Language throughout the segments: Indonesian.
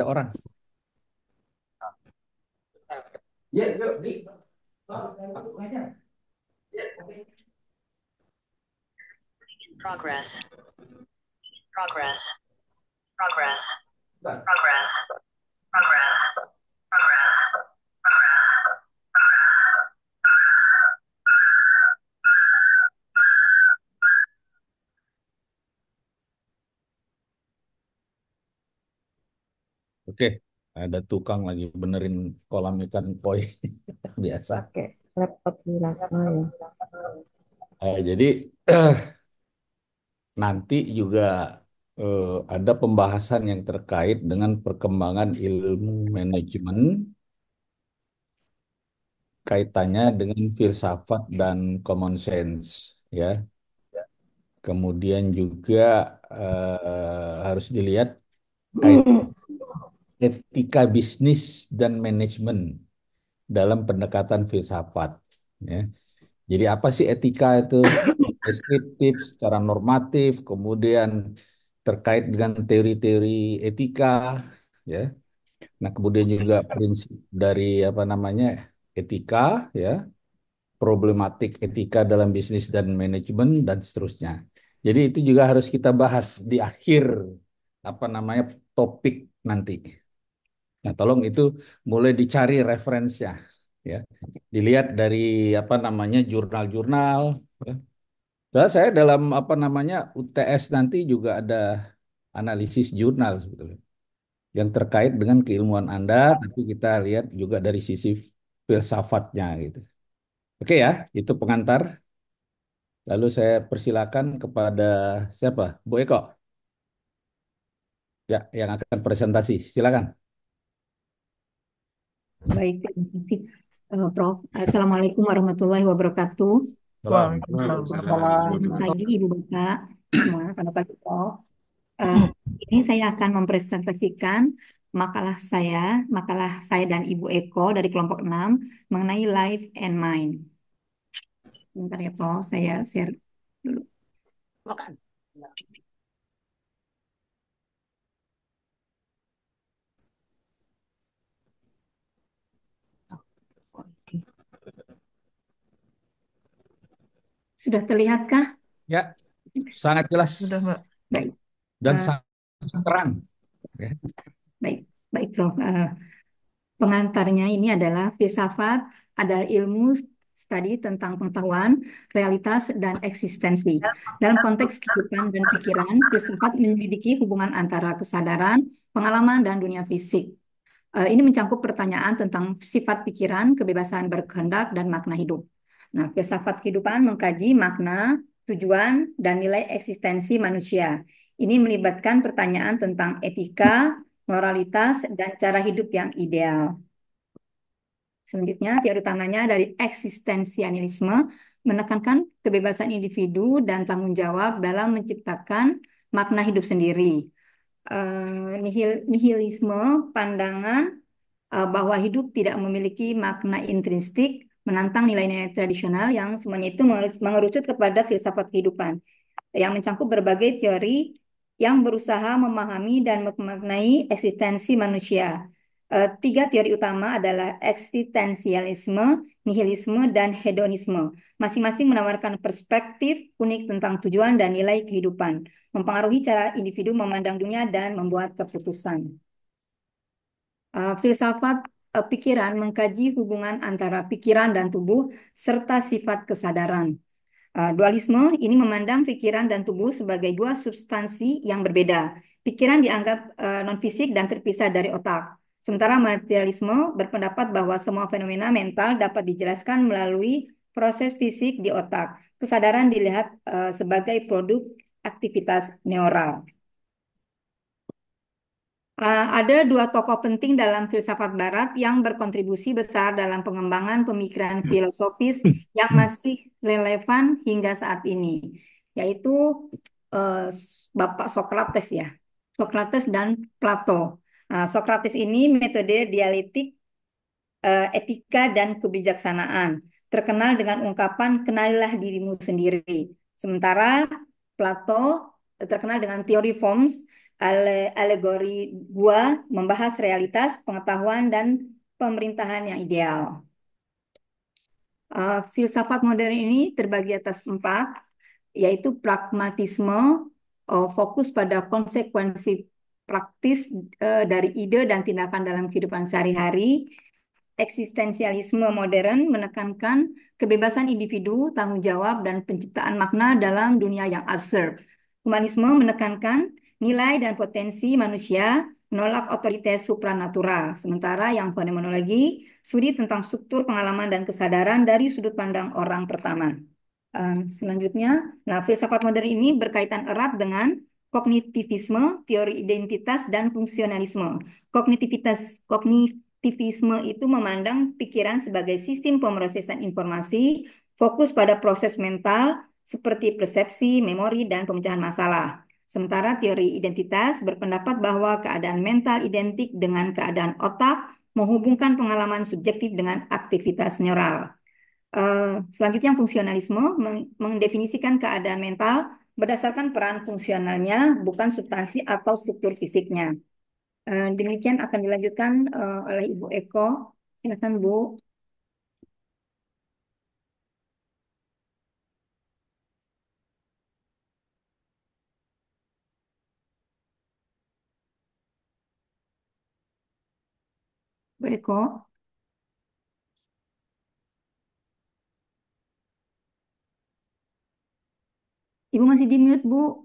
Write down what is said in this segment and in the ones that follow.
orang. Ya, yuk, di. Progress, progress, progress, progress, progress, progress. Oke, ada tukang lagi benerin kolam ikan koi biasa. Pakai laptop di belakang ya. Jadi nanti juga ada pembahasan yang terkait dengan perkembangan ilmu manajemen, kaitannya dengan filsafat dan common sense, ya. Kemudian juga harus dilihat kait etika bisnis dan manajemen dalam pendekatan filsafat, ya. Jadi apa sih etika itu? Deskriptif, secara normatif, kemudian terkait dengan teori-teori etika, ya. Nah, kemudian juga prinsip dari apa namanya etika, ya, problematik etika dalam bisnis dan manajemen dan seterusnya. Jadi itu juga harus kita bahas di akhir apa namanya topik nanti. Nah, tolong itu mulai dicari referensinya, ya. Dilihat dari apa namanya jurnal-jurnal, ya. Soalnya saya dalam apa namanya UTS nanti juga ada analisis jurnal sebetulnya yang terkait dengan keilmuan Anda, tapi kita lihat juga dari sisi filsafatnya gitu. Oke ya, itu pengantar. Lalu saya persilakan kepada siapa? Bu Eko, ya, yang akan presentasi. Silakan. Baik, terima kasih, Prof. Assalamualaikum warahmatullahi wabarakatuh. Waalaikumsalam warahmatullahi Selamat pagi, Ibu Bapak. Semua, selamat pagi, Prof. Eh, ini saya akan mempresentasikan makalah saya dan Ibu Eko dari kelompok 6 mengenai Life and Mind. Sebentar ya, Prof. Saya share dulu. Oke. Sudah terlihatkah? Ya, sangat jelas Sudah, Mbak. Baik, dan eh, sangat terang. Ya. baik, baik, Prof. Pengantarnya ini adalah filsafat adalah ilmu studi tentang pengetahuan, realitas, dan eksistensi. Dalam konteks kehidupan dan pikiran, filsafat menyelidiki hubungan antara kesadaran, pengalaman, dan dunia fisik. Ini mencakup pertanyaan tentang sifat pikiran, kebebasan berkehendak, dan makna hidup. Nah, filsafat kehidupan mengkaji makna, tujuan, dan nilai eksistensi manusia. Ini melibatkan pertanyaan tentang etika, moralitas, dan cara hidup yang ideal. Selanjutnya, teori utamanya dari eksistensialisme menekankan kebebasan individu dan tanggung jawab dalam menciptakan makna hidup sendiri. Nihilisme, pandangan bahwa hidup tidak memiliki makna intrinsik, menantang nilai-nilai tradisional yang semuanya itu mengerucut kepada filsafat kehidupan yang mencakup berbagai teori yang berusaha memahami dan memaknai eksistensi manusia. Tiga teori utama adalah eksistensialisme, nihilisme, dan hedonisme. Masing-masing menawarkan perspektif unik tentang tujuan dan nilai kehidupan, mempengaruhi cara individu memandang dunia dan membuat keputusan. Filsafat pikiran mengkaji hubungan antara pikiran dan tubuh serta sifat kesadaran. Dualisme ini memandang pikiran dan tubuh sebagai dua substansi yang berbeda. Pikiran dianggap non-fisik dan terpisah dari otak. Sementara materialisme berpendapat bahwa semua fenomena mental dapat dijelaskan melalui proses fisik di otak. Kesadaran dilihat sebagai produk aktivitas neural. Ada dua tokoh penting dalam filsafat Barat yang berkontribusi besar dalam pengembangan pemikiran filosofis yang masih relevan hingga saat ini, yaitu Bapak Sokrates ya, Sokrates dan Plato. Sokrates ini metode dialektik, etika dan kebijaksanaan, terkenal dengan ungkapan kenalilah dirimu sendiri. Sementara Plato terkenal dengan teori forms, Alegori gua membahas realitas, pengetahuan, dan pemerintahan yang ideal. Filsafat modern ini terbagi atas 4, yaitu pragmatisme, fokus pada konsekuensi praktis dari ide dan tindakan dalam kehidupan sehari-hari. Eksistensialisme modern menekankan kebebasan individu, tanggung jawab, dan penciptaan makna dalam dunia yang absurd. Humanisme menekankan nilai dan potensi manusia, menolak otoritas supranatural. Sementara yang fenomenologi studi tentang struktur pengalaman dan kesadaran dari sudut pandang orang pertama. Selanjutnya, filsafat modern ini berkaitan erat dengan kognitivisme, teori identitas, dan fungsionalisme. Kognitivisme itu memandang pikiran sebagai sistem pemrosesan informasi, fokus pada proses mental seperti persepsi, memori, dan pemecahan masalah. Sementara teori identitas berpendapat bahwa keadaan mental identik dengan keadaan otak, menghubungkan pengalaman subjektif dengan aktivitas neural. Selanjutnya fungsionalisme mendefinisikan keadaan mental berdasarkan peran fungsionalnya, bukan substansi atau struktur fisiknya. Demikian akan dilanjutkan oleh Ibu Eko. Silakan Bu. Bu Eko. Ibu masih di mute, Bu.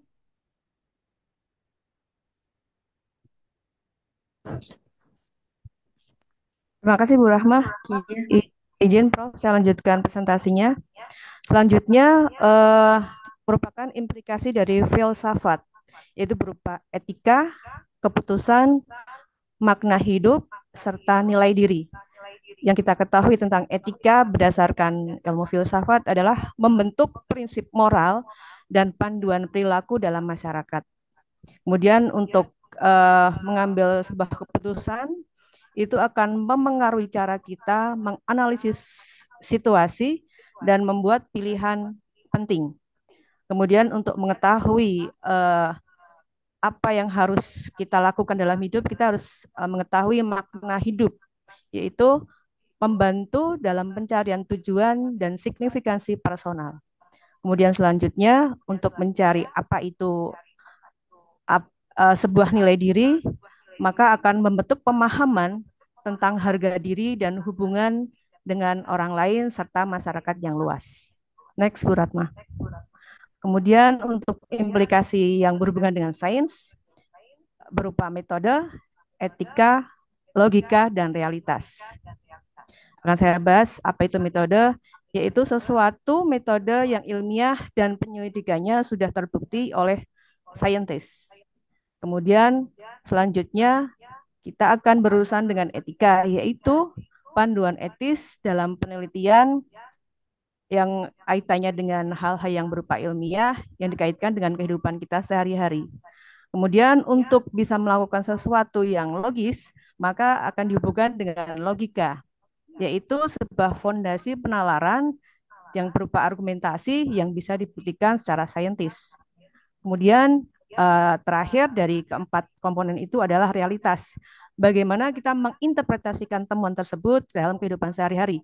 Terima kasih Bu Rahmah. Izin Prof, saya lanjutkan presentasinya. Selanjutnya merupakan implikasi dari filsafat, yaitu berupa etika, keputusan, makna hidup, serta nilai diri. Yang kita ketahui tentang etika berdasarkan ilmu filsafat adalah membentuk prinsip moral dan panduan perilaku dalam masyarakat. Kemudian untuk mengambil sebuah keputusan, itu akan memengaruhi cara kita menganalisis situasi dan membuat pilihan penting. Kemudian untuk mengetahui apa yang harus kita lakukan dalam hidup, kita harus mengetahui makna hidup, yaitu membantu dalam pencarian tujuan dan signifikansi personal. Kemudian selanjutnya untuk mencari apa itu sebuah nilai diri, maka akan membentuk pemahaman tentang harga diri dan hubungan dengan orang lain serta masyarakat yang luas. Next, Bu Ratma. Kemudian untuk implikasi yang berhubungan dengan sains, berupa metode, etika, logika, dan realitas. Akan saya bahas apa itu metode, yaitu sesuatu metode yang ilmiah dan penyelidikannya sudah terbukti oleh saintis. Kemudian selanjutnya kita akan berurusan dengan etika, yaitu panduan etis dalam penelitian yang kaitannya dengan hal-hal yang berupa ilmiah yang dikaitkan dengan kehidupan kita sehari-hari. Kemudian untuk bisa melakukan sesuatu yang logis, maka akan dihubungkan dengan logika, yaitu sebuah fondasi penalaran yang berupa argumentasi yang bisa dibuktikan secara saintis. Kemudian terakhir dari keempat komponen itu adalah realitas. Bagaimana kita menginterpretasikan temuan tersebut dalam kehidupan sehari-hari,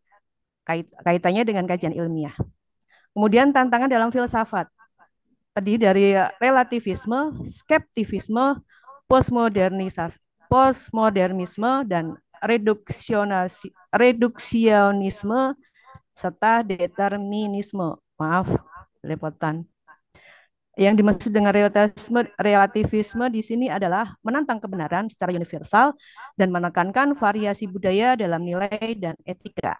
kaitannya dengan kajian ilmiah. Kemudian tantangan dalam filsafat, tadi dari relativisme, skeptisisme, postmodernisme, dan reduksionisme, serta determinisme. Maaf, lepotan. Yang dimaksud dengan relativisme di sini adalah menantang kebenaran secara universal dan menekankan variasi budaya dalam nilai dan etika.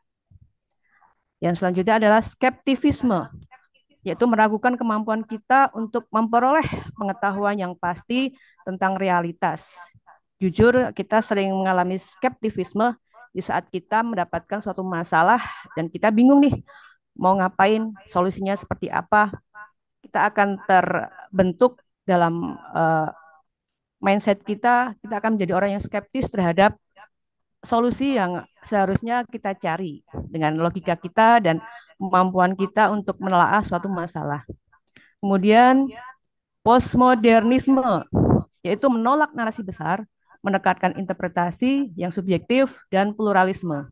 Yang selanjutnya adalah skeptisisme, yaitu meragukan kemampuan kita untuk memperoleh pengetahuan yang pasti tentang realitas. Jujur, kita sering mengalami skeptisisme di saat kita mendapatkan suatu masalah dan kita bingung nih, mau ngapain, solusinya seperti apa. Kita akan terbentuk dalam mindset kita akan menjadi orang yang skeptis terhadap solusi yang seharusnya kita cari dengan logika kita dan kemampuan kita untuk menelaah suatu masalah. Kemudian postmodernisme, yaitu menolak narasi besar, menekankan interpretasi yang subjektif dan pluralisme.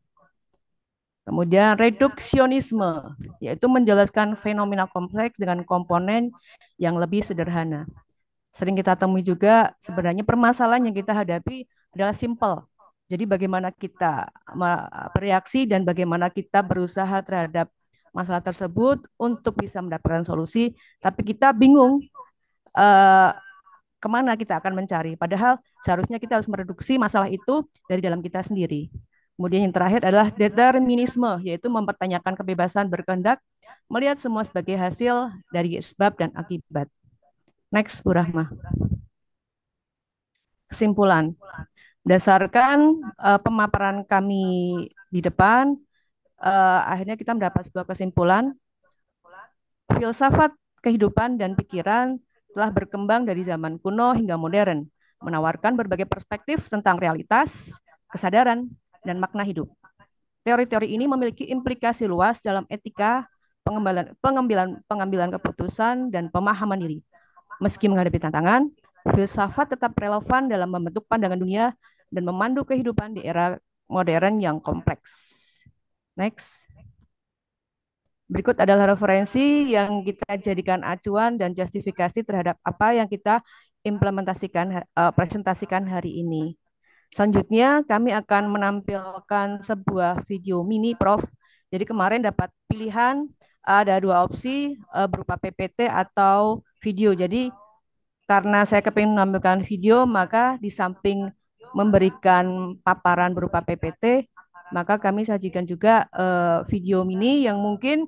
Kemudian reduksionisme, yaitu menjelaskan fenomena kompleks dengan komponen yang lebih sederhana. Sering kita temui juga sebenarnya permasalahan yang kita hadapi adalah simple. Jadi bagaimana kita bereaksi dan bagaimana kita berusaha terhadap masalah tersebut untuk bisa mendapatkan solusi, tapi kita bingung eh, kemana kita akan mencari. Padahal seharusnya kita harus mereduksi masalah itu dari dalam kita sendiri. Kemudian yang terakhir adalah determinisme, yaitu mempertanyakan kebebasan berkehendak, melihat semua sebagai hasil dari sebab dan akibat. Next, Bu Rahma. Kesimpulan. Berdasarkan pemaparan kami di depan, akhirnya kita mendapat sebuah kesimpulan. Filsafat kehidupan dan pikiran telah berkembang dari zaman kuno hingga modern, menawarkan berbagai perspektif tentang realitas, kesadaran, dan makna hidup. Teori-teori ini memiliki implikasi luas dalam etika, pengambilan keputusan, dan pemahaman diri. Meski menghadapi tantangan, filsafat tetap relevan dalam membentuk pandangan dunia dan memandu kehidupan di era modern yang kompleks. Next. Berikut adalah referensi yang kita jadikan acuan dan justifikasi terhadap apa yang kita implementasikan, presentasikan hari ini. Selanjutnya, kami akan menampilkan sebuah video mini, Prof. Jadi kemarin dapat pilihan ada dua opsi berupa PPT atau video. Jadi karena saya kepingin menampilkan video, maka di samping memberikan paparan berupa PPT, maka kami sajikan juga video mini yang mungkin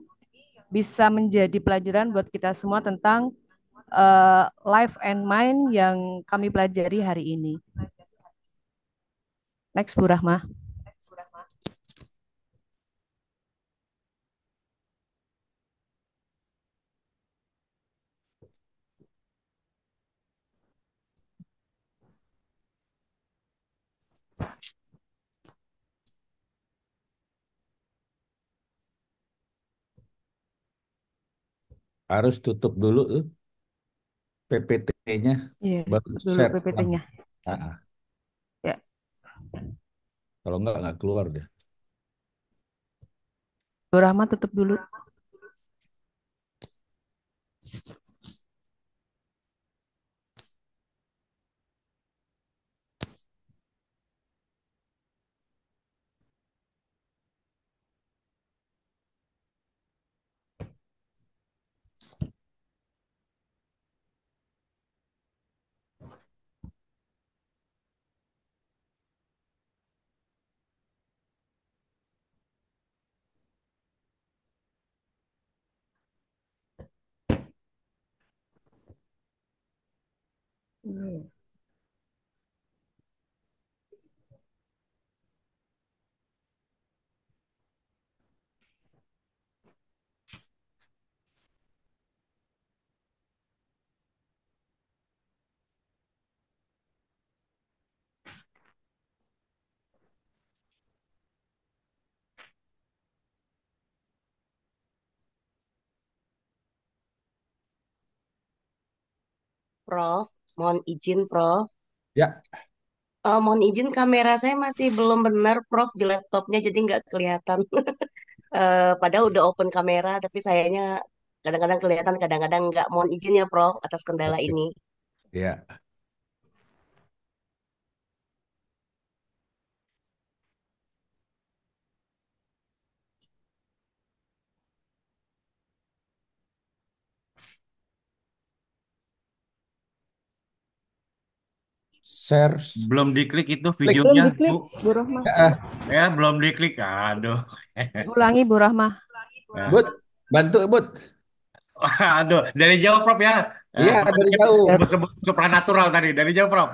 bisa menjadi pelajaran buat kita semua tentang life and mind yang kami pelajari hari ini. Next, Bu Rahma. Harus tutup dulu tuh PPT-nya, Iya, baru dulu share. PPT-nya. Ah, Ya, kalau nggak keluar deh. Bu Rahma tutup dulu. Prof, mohon izin, Prof. Ya, Mohon izin kamera saya masih belum benar, Prof, di laptopnya jadi nggak kelihatan. Padahal udah open kamera, tapi sayanya kadang-kadang kelihatan, kadang-kadang nggak. Mohon izin ya, Prof, atas kendala oke. ini. Ya. Share. Belum diklik itu Klik belum videonya, Bu. diklik, Bu Rahma. Ya, belum diklik. Aduh. Ulangi, Bu Rahma. Ya. Bud, bantu Bud. Aduh, dari jauh, Prof ya. Iya, dari jauh. Sebut supranatural tadi, dari jauh, Prof.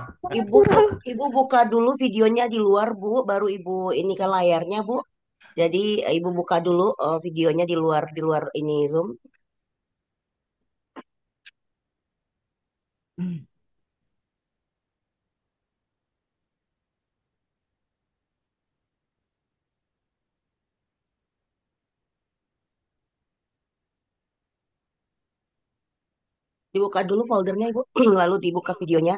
Ibu buka dulu videonya di luar, Bu, baru Ibu ini ke layarnya, Bu. Jadi Ibu buka dulu videonya di luar ini Zoom. Dibuka dulu foldernya, Ibu, lalu dibuka videonya.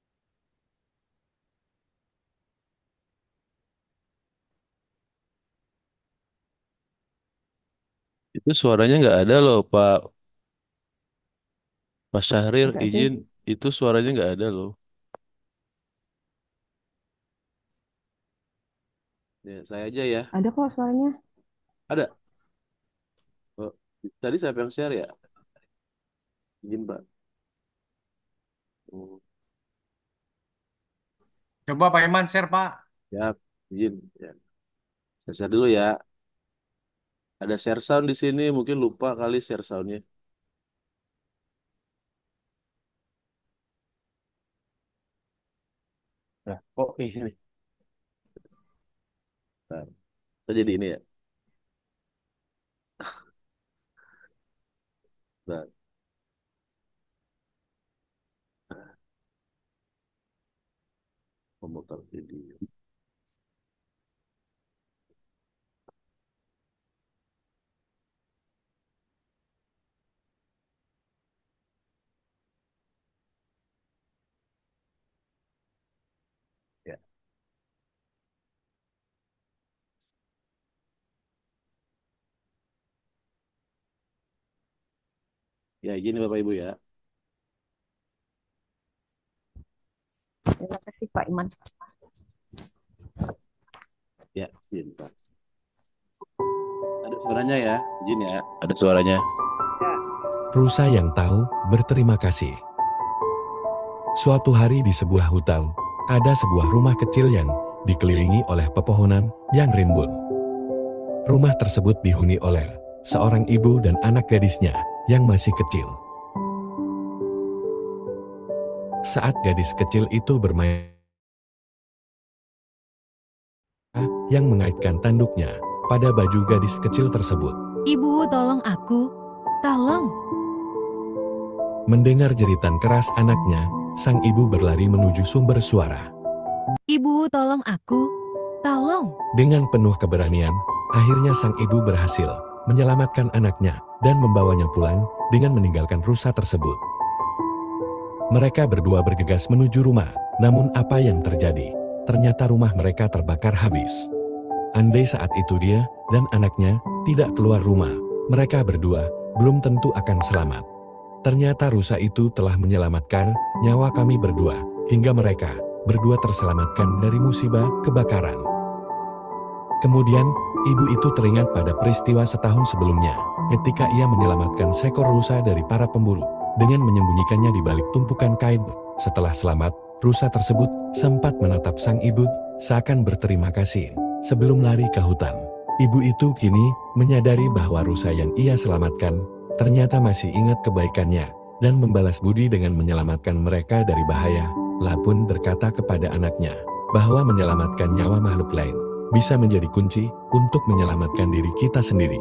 Itu suaranya nggak ada loh, Pak. Pak Syahrir, Masa sih? izin. Itu suaranya nggak ada loh. Ya, saya aja ya. Ada kok suaranya. Ada. Oh, tadi siapa yang share ya? Izin, Pak. Oh, Coba Pak Iman share Pak. ya, izin. Ya. Saya share dulu ya. Ada share sound di sini. Mungkin lupa kali share soundnya. Nah, oh ini. Nah, kita jadi ini ya. Nah, pemutar video. Ya, ya izin Bapak Ibu ya. Terima kasih Pak Iman. Ya, izin Pak. Ada suaranya ya, izin ya. Ada suaranya. Rusa yang tahu berterima kasih. Suatu hari di sebuah hutan, ada sebuah rumah kecil yang dikelilingi oleh pepohonan yang rimbun. Rumah tersebut dihuni oleh seorang ibu dan anak gadisnya yang masih kecil. Saat gadis kecil itu bermain, yang mengaitkan tanduknya pada baju gadis kecil tersebut. Ibu, tolong aku. Tolong. Mendengar jeritan keras anaknya, sang ibu berlari menuju sumber suara. Ibu, tolong aku. Tolong. Dengan penuh keberanian, akhirnya sang ibu berhasil menyelamatkan anaknya dan membawanya pulang dengan meninggalkan rusa tersebut. Mereka berdua bergegas menuju rumah, namun apa yang terjadi? Ternyata rumah mereka terbakar habis. Andai saat itu dia dan anaknya tidak keluar rumah, mereka berdua belum tentu akan selamat. Ternyata rusa itu telah menyelamatkan nyawa kami berdua, hingga mereka berdua terselamatkan dari musibah kebakaran. Kemudian, ibu itu teringat pada peristiwa setahun sebelumnya, ketika ia menyelamatkan seekor rusa dari para pemburu, dengan menyembunyikannya di balik tumpukan kain. Setelah selamat, rusa tersebut sempat menatap sang ibu, seakan berterima kasih, sebelum lari ke hutan. Ibu itu kini menyadari bahwa rusa yang ia selamatkan ternyata masih ingat kebaikannya dan membalas budi dengan menyelamatkan mereka dari bahaya. La pun berkata kepada anaknya bahwa menyelamatkan nyawa makhluk lain bisa menjadi kunci untuk menyelamatkan diri kita sendiri.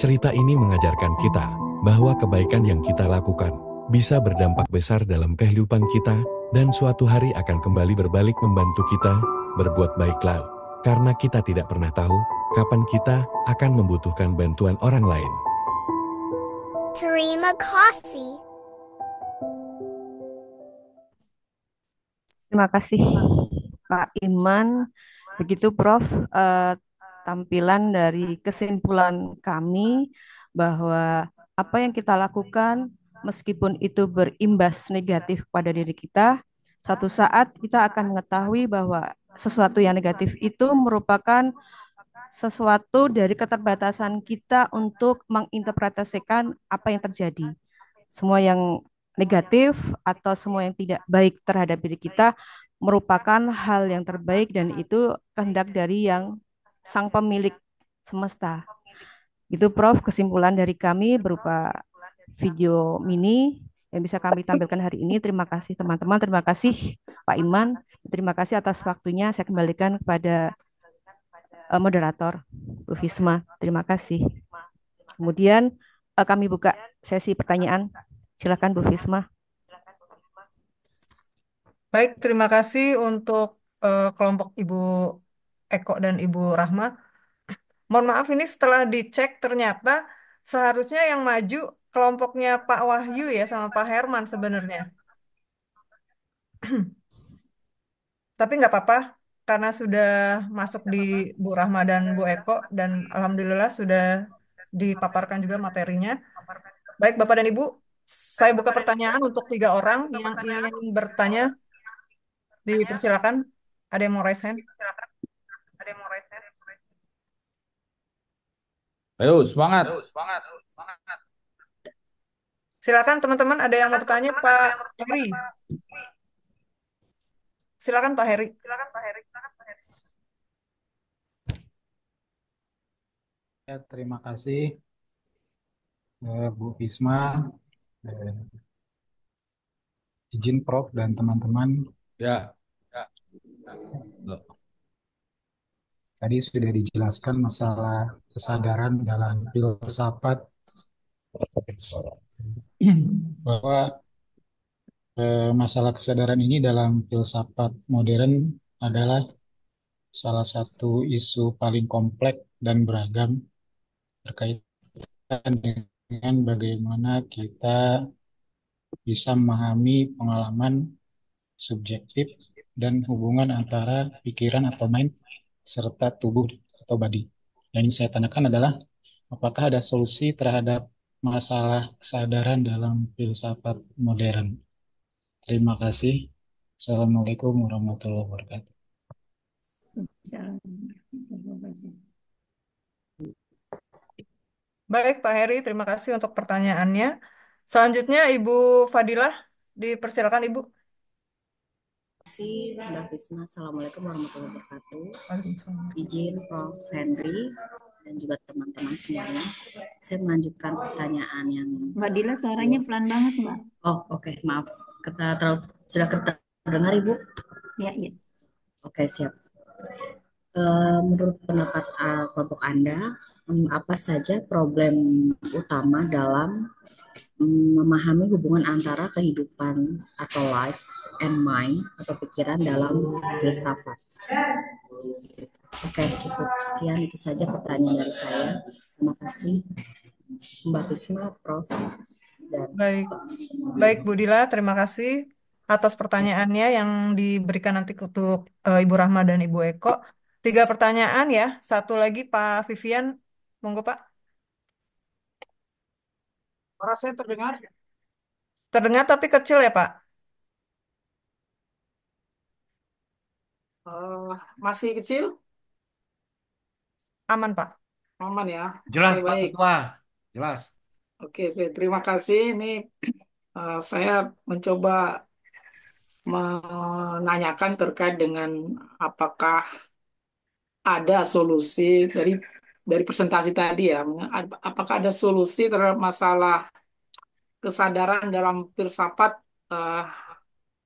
Cerita ini mengajarkan kita bahwa kebaikan yang kita lakukan bisa berdampak besar dalam kehidupan kita dan suatu hari akan kembali berbalik membantu kita berbuat baiklah, karena kita tidak pernah tahu kapan kita akan membutuhkan bantuan orang lain. Terima kasih. Terima kasih Pak Iman. Begitu Prof, tampilan dari kesimpulan kami bahwa apa yang kita lakukan meskipun itu berimbas negatif pada diri kita, satu saat kita akan mengetahui bahwa sesuatu yang negatif itu merupakan sesuatu dari keterbatasan kita untuk menginterpretasikan apa yang terjadi. Semua yang negatif atau semua yang tidak baik terhadap diri kita merupakan hal yang terbaik dan itu kehendak dari yang sang pemilik semesta. Itu Prof, kesimpulan dari kami berupa video mini yang bisa kami tampilkan hari ini. Terima kasih teman-teman, terima kasih Pak Iman, terima kasih atas waktunya. Saya kembalikan kepada moderator Bu Fisma. Terima kasih. Kemudian kami buka sesi pertanyaan. Silakan Bu Fisma. Baik, terima kasih untuk kelompok Ibu Eko dan Ibu Rahma. Mohon maaf ini setelah dicek ternyata seharusnya yang maju kelompoknya Pak Wahyu ya sama Pak Herman sebenarnya. Tapi nggak apa-apa karena sudah masuk di Bu Rahma dan Bu Eko dan alhamdulillah sudah dipaparkan juga materinya. Baik, Bapak dan Ibu, saya buka pertanyaan untuk 3 orang yang ingin bertanya. Dipersilakan. Ada yang mau raise hand? Ayo, semangat. Silakan teman-teman, ada yang mau bertanya, Pak Heri. Silakan Pak Heri. Ya, terima kasih Bu Bisma, eh, izin Prof dan teman-teman. Ya. Tadi sudah dijelaskan masalah kesadaran dalam filsafat bahwa masalah kesadaran ini dalam filsafat modern adalah salah satu isu paling kompleks dan beragam berkaitan dengan bagaimana kita bisa memahami pengalaman subjektif dan hubungan antara pikiran atau mind serta tubuh atau body. Yang ingin saya tanyakan adalah apakah ada solusi terhadap masalah kesadaran dalam filsafat modern? Terima kasih. Assalamualaikum warahmatullahi wabarakatuh. Baik, Pak Heri, terima kasih untuk pertanyaannya. Selanjutnya, Ibu Fadilah, dipersilakan Ibu. Terima kasih, Mbak Fisma. Assalamualaikum warahmatullahi wabarakatuh. Waalaikumsalam. Izin Prof. Henry dan juga teman-teman semuanya. Saya melanjutkan pertanyaan yang... Mbak Dila, suaranya pelan banget, Mbak. Oh, oke. Maaf. Sudah terdengar, Ibu? Ya, ya. Oke, siap. Menurut pendapat kelompok Anda, apa saja problem utama dalam memahami hubungan antara kehidupan atau life and mind atau pikiran dalam filsafat? Oke, cukup sekian itu saja pertanyaan dari saya. Terima kasih Mbak Fisma, Prof. Dan Baik, Bu Dila, terima kasih atas pertanyaannya yang diberikan nanti untuk Ibu Rahma dan Ibu Eko. 3 pertanyaan ya. Satu lagi Pak Vivian, monggo Pak. Suara saya terdengar? Terdengar tapi kecil ya Pak? Masih kecil? Aman Pak. Aman ya? Jelas Oke, Pak baik. Ketua, jelas. Oke, terima kasih. Ini saya mencoba menanyakan terkait dengan apakah ada solusi dari presentasi tadi ya. Apakah ada solusi terhadap masalah kesadaran dalam filsafat eh,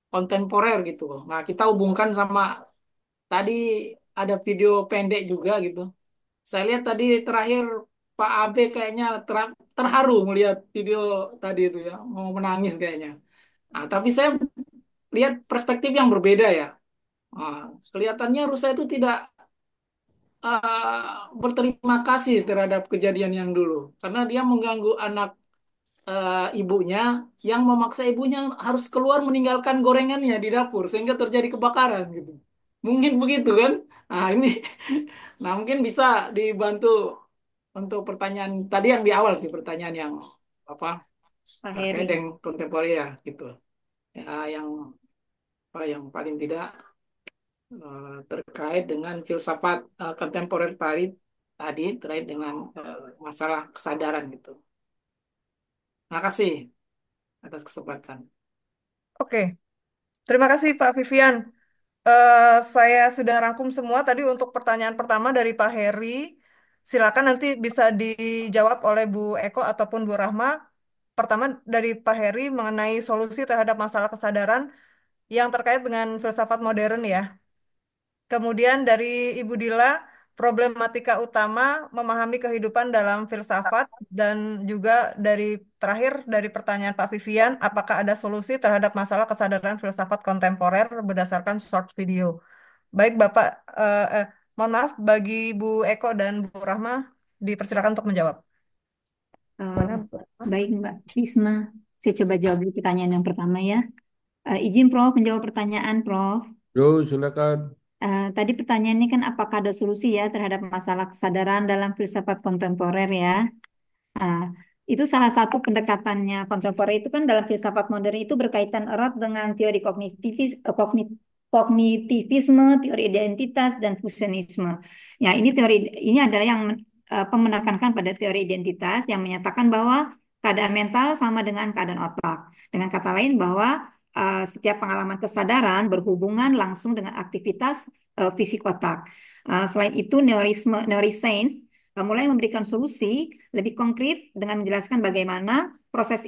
kontemporer gitu. Nah, kita hubungkan sama tadi ada video pendek juga gitu. Saya lihat tadi terakhir Pak Abe kayaknya terharu melihat video tadi itu ya, mau menangis kayaknya. Nah, tapi saya lihat perspektif yang berbeda ya. Nah, kelihatannya Rusia itu tidak berterima kasih terhadap kejadian yang dulu, karena dia mengganggu anak ibunya yang memaksa ibunya harus keluar meninggalkan gorengannya di dapur sehingga terjadi kebakaran gitu. Mungkin begitu kan? Nah, ini nah mungkin bisa dibantu untuk pertanyaan tadi yang di awal sih, pertanyaan yang apa Pak terkait Heri. dengan kontemporer ya gitu. Ya, yang yang paling tidak terkait dengan filsafat kontemporer tadi terkait dengan masalah kesadaran gitu. Terima kasih atas kesempatan. Oke, terima kasih Pak Vivian. Saya sudah rangkum semua tadi untuk pertanyaan pertama dari Pak Heri. Silakan nanti bisa dijawab oleh Bu Eko ataupun Bu Rahma. Pertama dari Pak Heri mengenai solusi terhadap masalah kesadaran yang terkait dengan filsafat modern ya. Kemudian dari Ibu Dila, problematika utama memahami kehidupan dalam filsafat dan juga terakhir dari pertanyaan Pak Vivian, apakah ada solusi terhadap masalah kesadaran filsafat kontemporer berdasarkan short video? Baik Bapak, mohon maaf bagi Bu Eko dan Bu Rahma, dipersilakan untuk menjawab. Baik Mbak Risma, saya coba jawab dulu pertanyaan yang pertama ya. Izin Prof menjawab pertanyaan Prof. Yo, silakan. Tadi pertanyaannya kan apakah ada solusi ya terhadap masalah kesadaran dalam filsafat kontemporer ya? Ah, itu salah satu pendekatannya kontemporer itu kan dalam filsafat modern itu berkaitan erat dengan teori kognitivisme, teori identitas dan fusionisme. Ya, ini adalah yang menekankan pada teori identitas yang menyatakan bahwa keadaan mental sama dengan keadaan otak. Dengan kata lain bahwa setiap pengalaman kesadaran berhubungan langsung dengan aktivitas fisik otak. Selain itu, neuroscience mulai memberikan solusi lebih konkret dengan menjelaskan bagaimana proses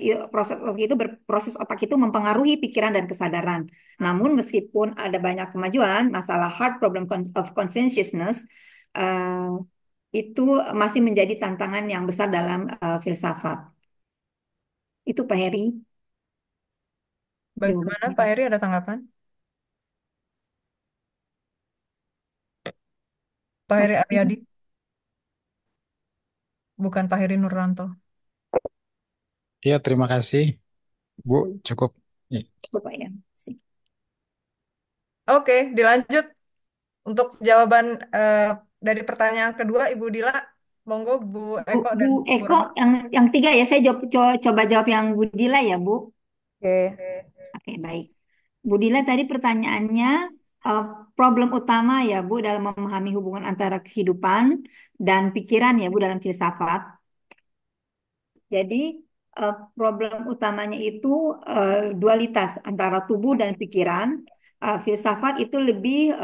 otak itu mempengaruhi pikiran dan kesadaran. Namun meskipun ada banyak kemajuan, masalah hard problem of consciousness eh, itu masih menjadi tantangan yang besar dalam filsafat. Itu Pak Heri. Bagaimana Pak Heri, ada tanggapan? Pak Heri Aryadi, bukan Pak Heri Nurranto. Ya, terima kasih, Bu. Cukup. Ya. Cukup Pak ya. Oke, dilanjut untuk jawaban dari pertanyaan kedua, Ibu Dila. Monggo Bu Eko dan Bu Bu Eko, Rahma. yang tiga ya, saya coba jawab yang Bu Dila ya, Bu. Oke. Oke, baik. Bu Dila tadi pertanyaannya, eh, problem utama ya Bu dalam memahami hubungan antara kehidupan dan pikiran ya Bu dalam filsafat. Jadi problem utamanya itu dualitas antara tubuh dan pikiran. Filsafat itu lebih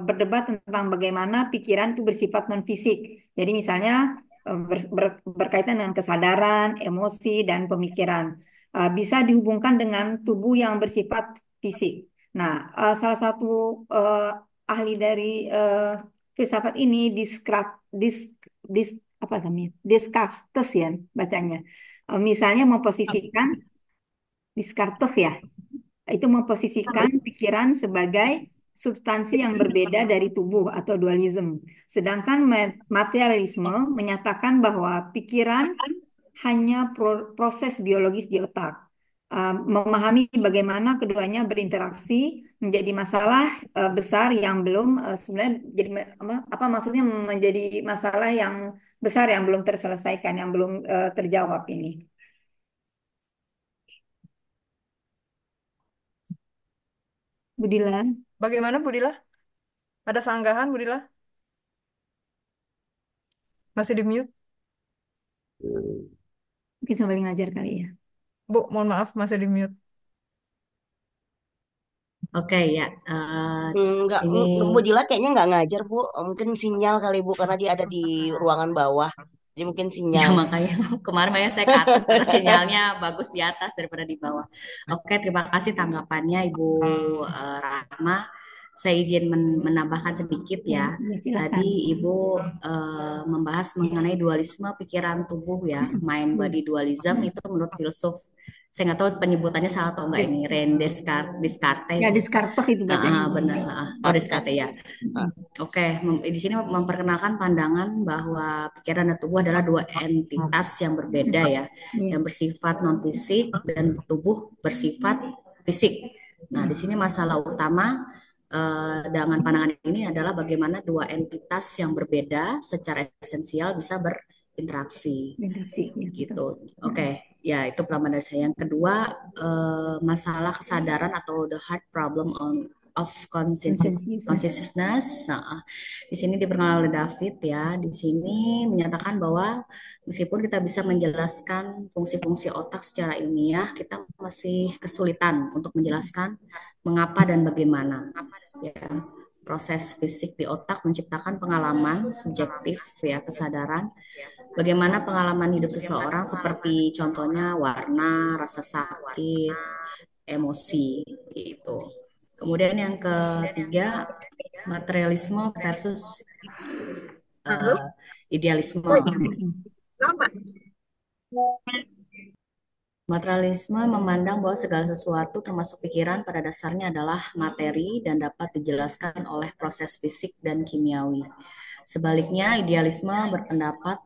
berdebat tentang bagaimana pikiran itu bersifat non fisik. Jadi misalnya berkaitan dengan kesadaran, emosi dan pemikiran. Bisa dihubungkan dengan tubuh yang bersifat fisik. Nah, salah satu ahli dari filsafat ini apa namanya? Descartes ya bacanya. Misalnya memposisikan Descartes ya, itu memposisikan pikiran sebagai substansi yang berbeda dari tubuh atau dualisme. Sedangkan materialisme menyatakan bahwa pikiran hanya proses biologis di otak. Memahami bagaimana keduanya berinteraksi menjadi masalah besar yang belum sebenarnya jadi apa maksudnya menjadi masalah yang besar yang belum terselesaikan, yang belum terjawab ini. Budila, Bagaimana Bu Dila? Ada sanggahan Bu Dila? Masih di mute? mungkin sambil ngajar kali ya. Bu, mohon maaf masih di mute. Oke ya, Enggak, ini Bu Dila kayaknya nggak ngajar, Bu. Mungkin sinyal kali, Bu, karena dia ada di ruangan bawah. Jadi mungkin ya sinyal. makanya kemarin makanya saya ke atas karena sinyalnya bagus di atas daripada di bawah. Oke, terima kasih tanggapannya Ibu Rahma. Saya izin menambahkan sedikit ya. Ya, silakan. Tadi Ibu membahas mengenai dualisme pikiran tubuh ya, mind body dualism itu menurut filsuf. Saya nggak tahu penyebutannya salah atau enggak ini, René Descartes. Ya, Descartes itu bacanya. Benar. Oh, Descartes ya. Oke, di sini memperkenalkan pandangan bahwa pikiran dan tubuh adalah dua entitas yang berbeda ya, yang bersifat non fisik dan tubuh bersifat fisik. Nah, di sini masalah utama dengan pandangan ini adalah bagaimana dua entitas yang berbeda secara esensial bisa berinteraksi. Gitu. Oke, ya itu pemahaman dari saya. Yang kedua, masalah kesadaran atau the hard problem of consciousness. Nah, di sini diperkenalkan oleh David ya. Di sini menyatakan bahwa meskipun kita bisa menjelaskan fungsi-fungsi otak secara ilmiah, kita masih kesulitan untuk menjelaskan mengapa dan bagaimana. Ya, proses fisik di otak menciptakan pengalaman subjektif ya, kesadaran. Bagaimana pengalaman hidup seseorang seperti contohnya warna, rasa sakit, emosi itu. Kemudian yang ketiga, materialisme versus idealisme. Materialisme memandang bahwa segala sesuatu termasuk pikiran pada dasarnya adalah materi dan dapat dijelaskan oleh proses fisik dan kimiawi. Sebaliknya, idealisme berpendapat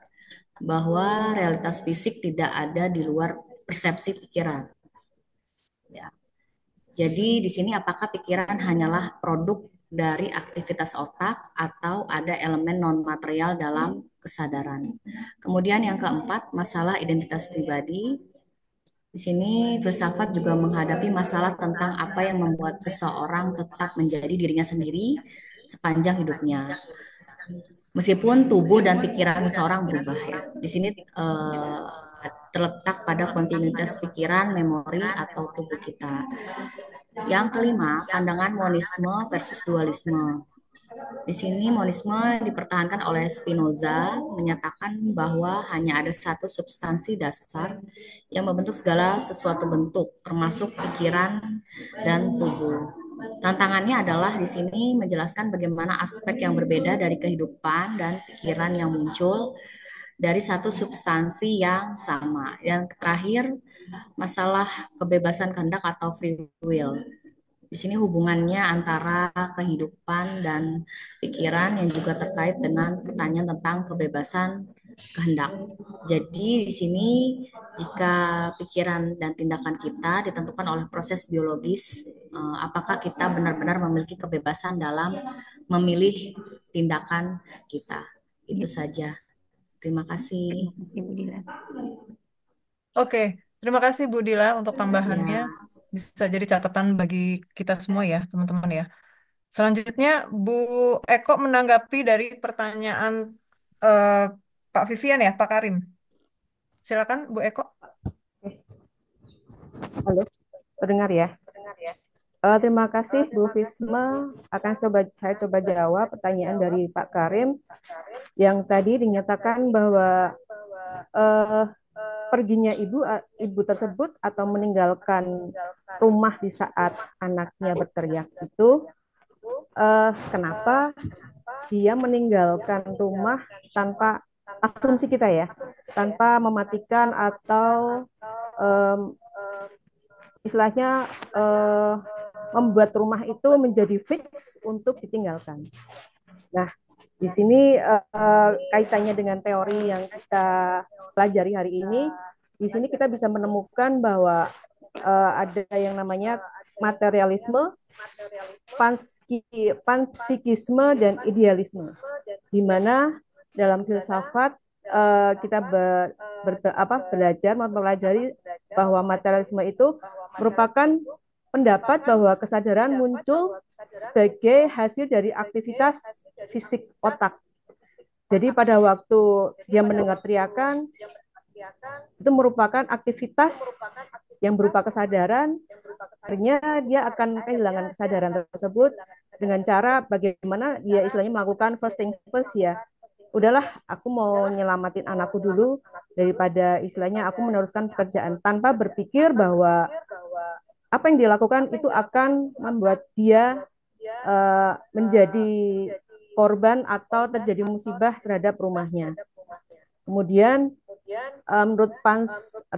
bahwa realitas fisik tidak ada di luar persepsi pikiran. Ya. Jadi di sini apakah pikiran hanyalah produk dari aktivitas otak atau ada elemen non-material dalam kesadaran. Kemudian yang keempat, masalah identitas pribadi. Di sini filsafat juga menghadapi masalah tentang apa yang membuat seseorang tetap menjadi dirinya sendiri sepanjang hidupnya. Meskipun tubuh dan pikiran seseorang berubah ya. Di sini terletak pada kontinuitas pikiran, memori, atau tubuh kita. Yang kelima, pandangan monisme versus dualisme. Di sini monisme dipertahankan oleh Spinoza menyatakan bahwa hanya ada satu substansi dasar yang membentuk segala sesuatu bentuk, termasuk pikiran dan tubuh. Tantangannya adalah di sini menjelaskan bagaimana aspek yang berbeda dari kehidupan dan pikiran yang muncul dari satu substansi yang sama. Yang terakhir, masalah kebebasan kehendak atau free will. Di sini hubungannya antara kehidupan dan pikiran yang juga terkait dengan pertanyaan tentang kebebasan kehendak. Jadi di sini jika pikiran dan tindakan kita ditentukan oleh proses biologis, apakah kita benar-benar memiliki kebebasan dalam memilih tindakan kita? Itu saja. Terima kasih. Terima kasih Bu Dila. Oke, terima kasih Bu Dila untuk tambahannya. Ya. Bisa jadi catatan bagi kita semua ya, teman-teman ya. Selanjutnya, Bu Eko menanggapi dari pertanyaan eh, Pak Vivian ya, Pak Karim. Silakan, Bu Eko. Halo, terdengar ya? Terima kasih Bu Fisma. Saya coba jawab pertanyaan dari Pak Karim yang tadi dinyatakan bahwa perginya ibu tersebut atau meninggalkan rumah di saat anaknya berteriak itu, kenapa dia meninggalkan rumah tanpa asumsi kita ya, tanpa mematikan atau istilahnya membuat rumah itu menjadi fix untuk ditinggalkan. Nah, di sini kaitannya dengan teori yang kita pelajari hari ini, di sini kita bisa menemukan bahwa ada yang namanya materialisme, panpsikisme, dan idealisme, di mana dalam filsafat kita mempelajari bahwa materialisme itu merupakan pendapat bahwa kesadaran muncul sebagai hasil dari aktivitas fisik otak. Jadi pada waktu dia mendengar teriakan, itu merupakan aktivitas yang berupa kesadaran, akhirnya dia akan kehilangan kesadaran tersebut dengan cara bagaimana dia istilahnya melakukan first thing first ya. Udahlah, aku mau nyelamatin anakku dulu daripada istilahnya aku meneruskan pekerjaan tanpa berpikir bahwa apa yang dilakukan itu akan membuat dia menjadi korban atau terjadi musibah terhadap rumahnya. Kemudian menurut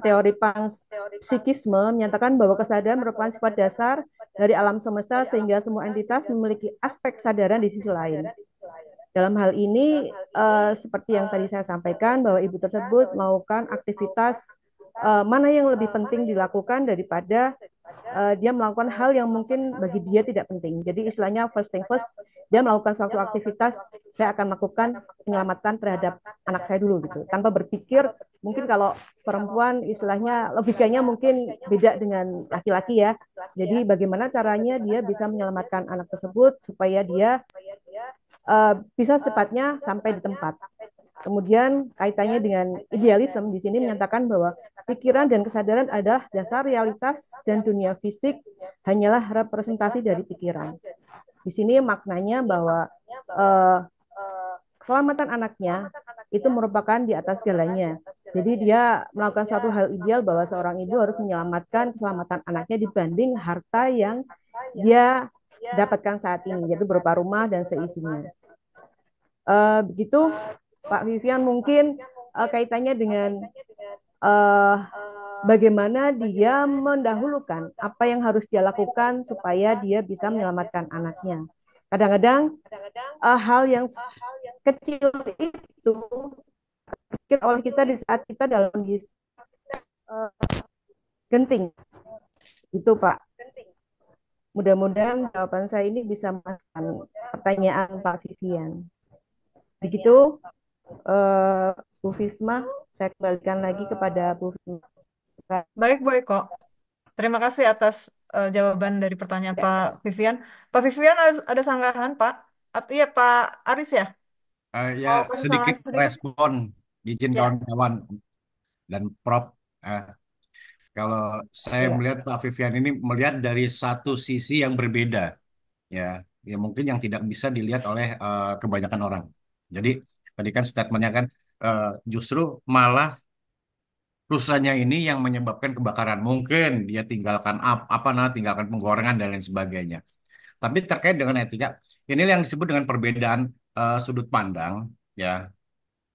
teori panpsikisme menyatakan bahwa kesadaran merupakan sifat dasar dari alam semesta sehingga semua entitas memiliki aspek kesadaran di sisi lain. Dalam hal ini, seperti yang tadi saya sampaikan, bahwa ibu tersebut melakukan aktivitas mana yang lebih penting dilakukan daripada dia melakukan hal yang mungkin bagi dia tidak penting. Jadi istilahnya first thing first, dia melakukan suatu aktivitas, saya akan melakukan penyelamatan terhadap anak saya dulu gitu. Tanpa berpikir, mungkin kalau perempuan istilahnya logikanya mungkin beda dengan laki-laki ya. Jadi bagaimana caranya dia bisa menyelamatkan anak tersebut supaya dia bisa secepatnya sampai di tempat. Kemudian kaitannya dengan idealisme di sini menyatakan bahwa pikiran dan kesadaran adalah dasar realitas dan dunia fisik hanyalah representasi dari pikiran. Di sini maknanya bahwa keselamatan anaknya itu merupakan di atas segalanya. Jadi dia melakukan suatu hal ideal bahwa seorang ibu harus menyelamatkan keselamatan anaknya dibanding harta yang dia dapatkan saat ini, yaitu berupa rumah dan seisinya. Begitu Pak Vivian, mungkin kaitannya dengan bagaimana dia mendahulukan apa yang harus dia lakukan supaya dia bisa menyelamatkan anaknya. Kadang-kadang hal yang kecil itu pikir oleh kita di saat kita dalam kondisi genting. Itu Pak. Mudah-mudahan jawaban saya ini bisa memasukkan pertanyaan Pak Vivian. Begitu, Bu Fisma, saya kembalikan lagi kepada Bu Fisma. Baik, Bu Eko. Terima kasih atas jawaban dari pertanyaan Pak Vivian. Pak Vivian ada sanggahan, Pak? Iya, Pak Aris ya? Ya, Mau kasih sedikit sanggahan sedikit? respon, izin Ya. kawan-kawan dan Prof. Eh, Kalau saya Ya. melihat Pak Vivian ini melihat dari satu sisi yang berbeda, ya, ya mungkin yang tidak bisa dilihat oleh kebanyakan orang. Jadi tadi kan statementnya kan eh, justru malah rusanya ini yang menyebabkan kebakaran. Mungkin dia tinggalkan tinggalkan penggorengan dan lain sebagainya. Tapi terkait dengan etika, ini yang disebut dengan perbedaan sudut pandang, ya.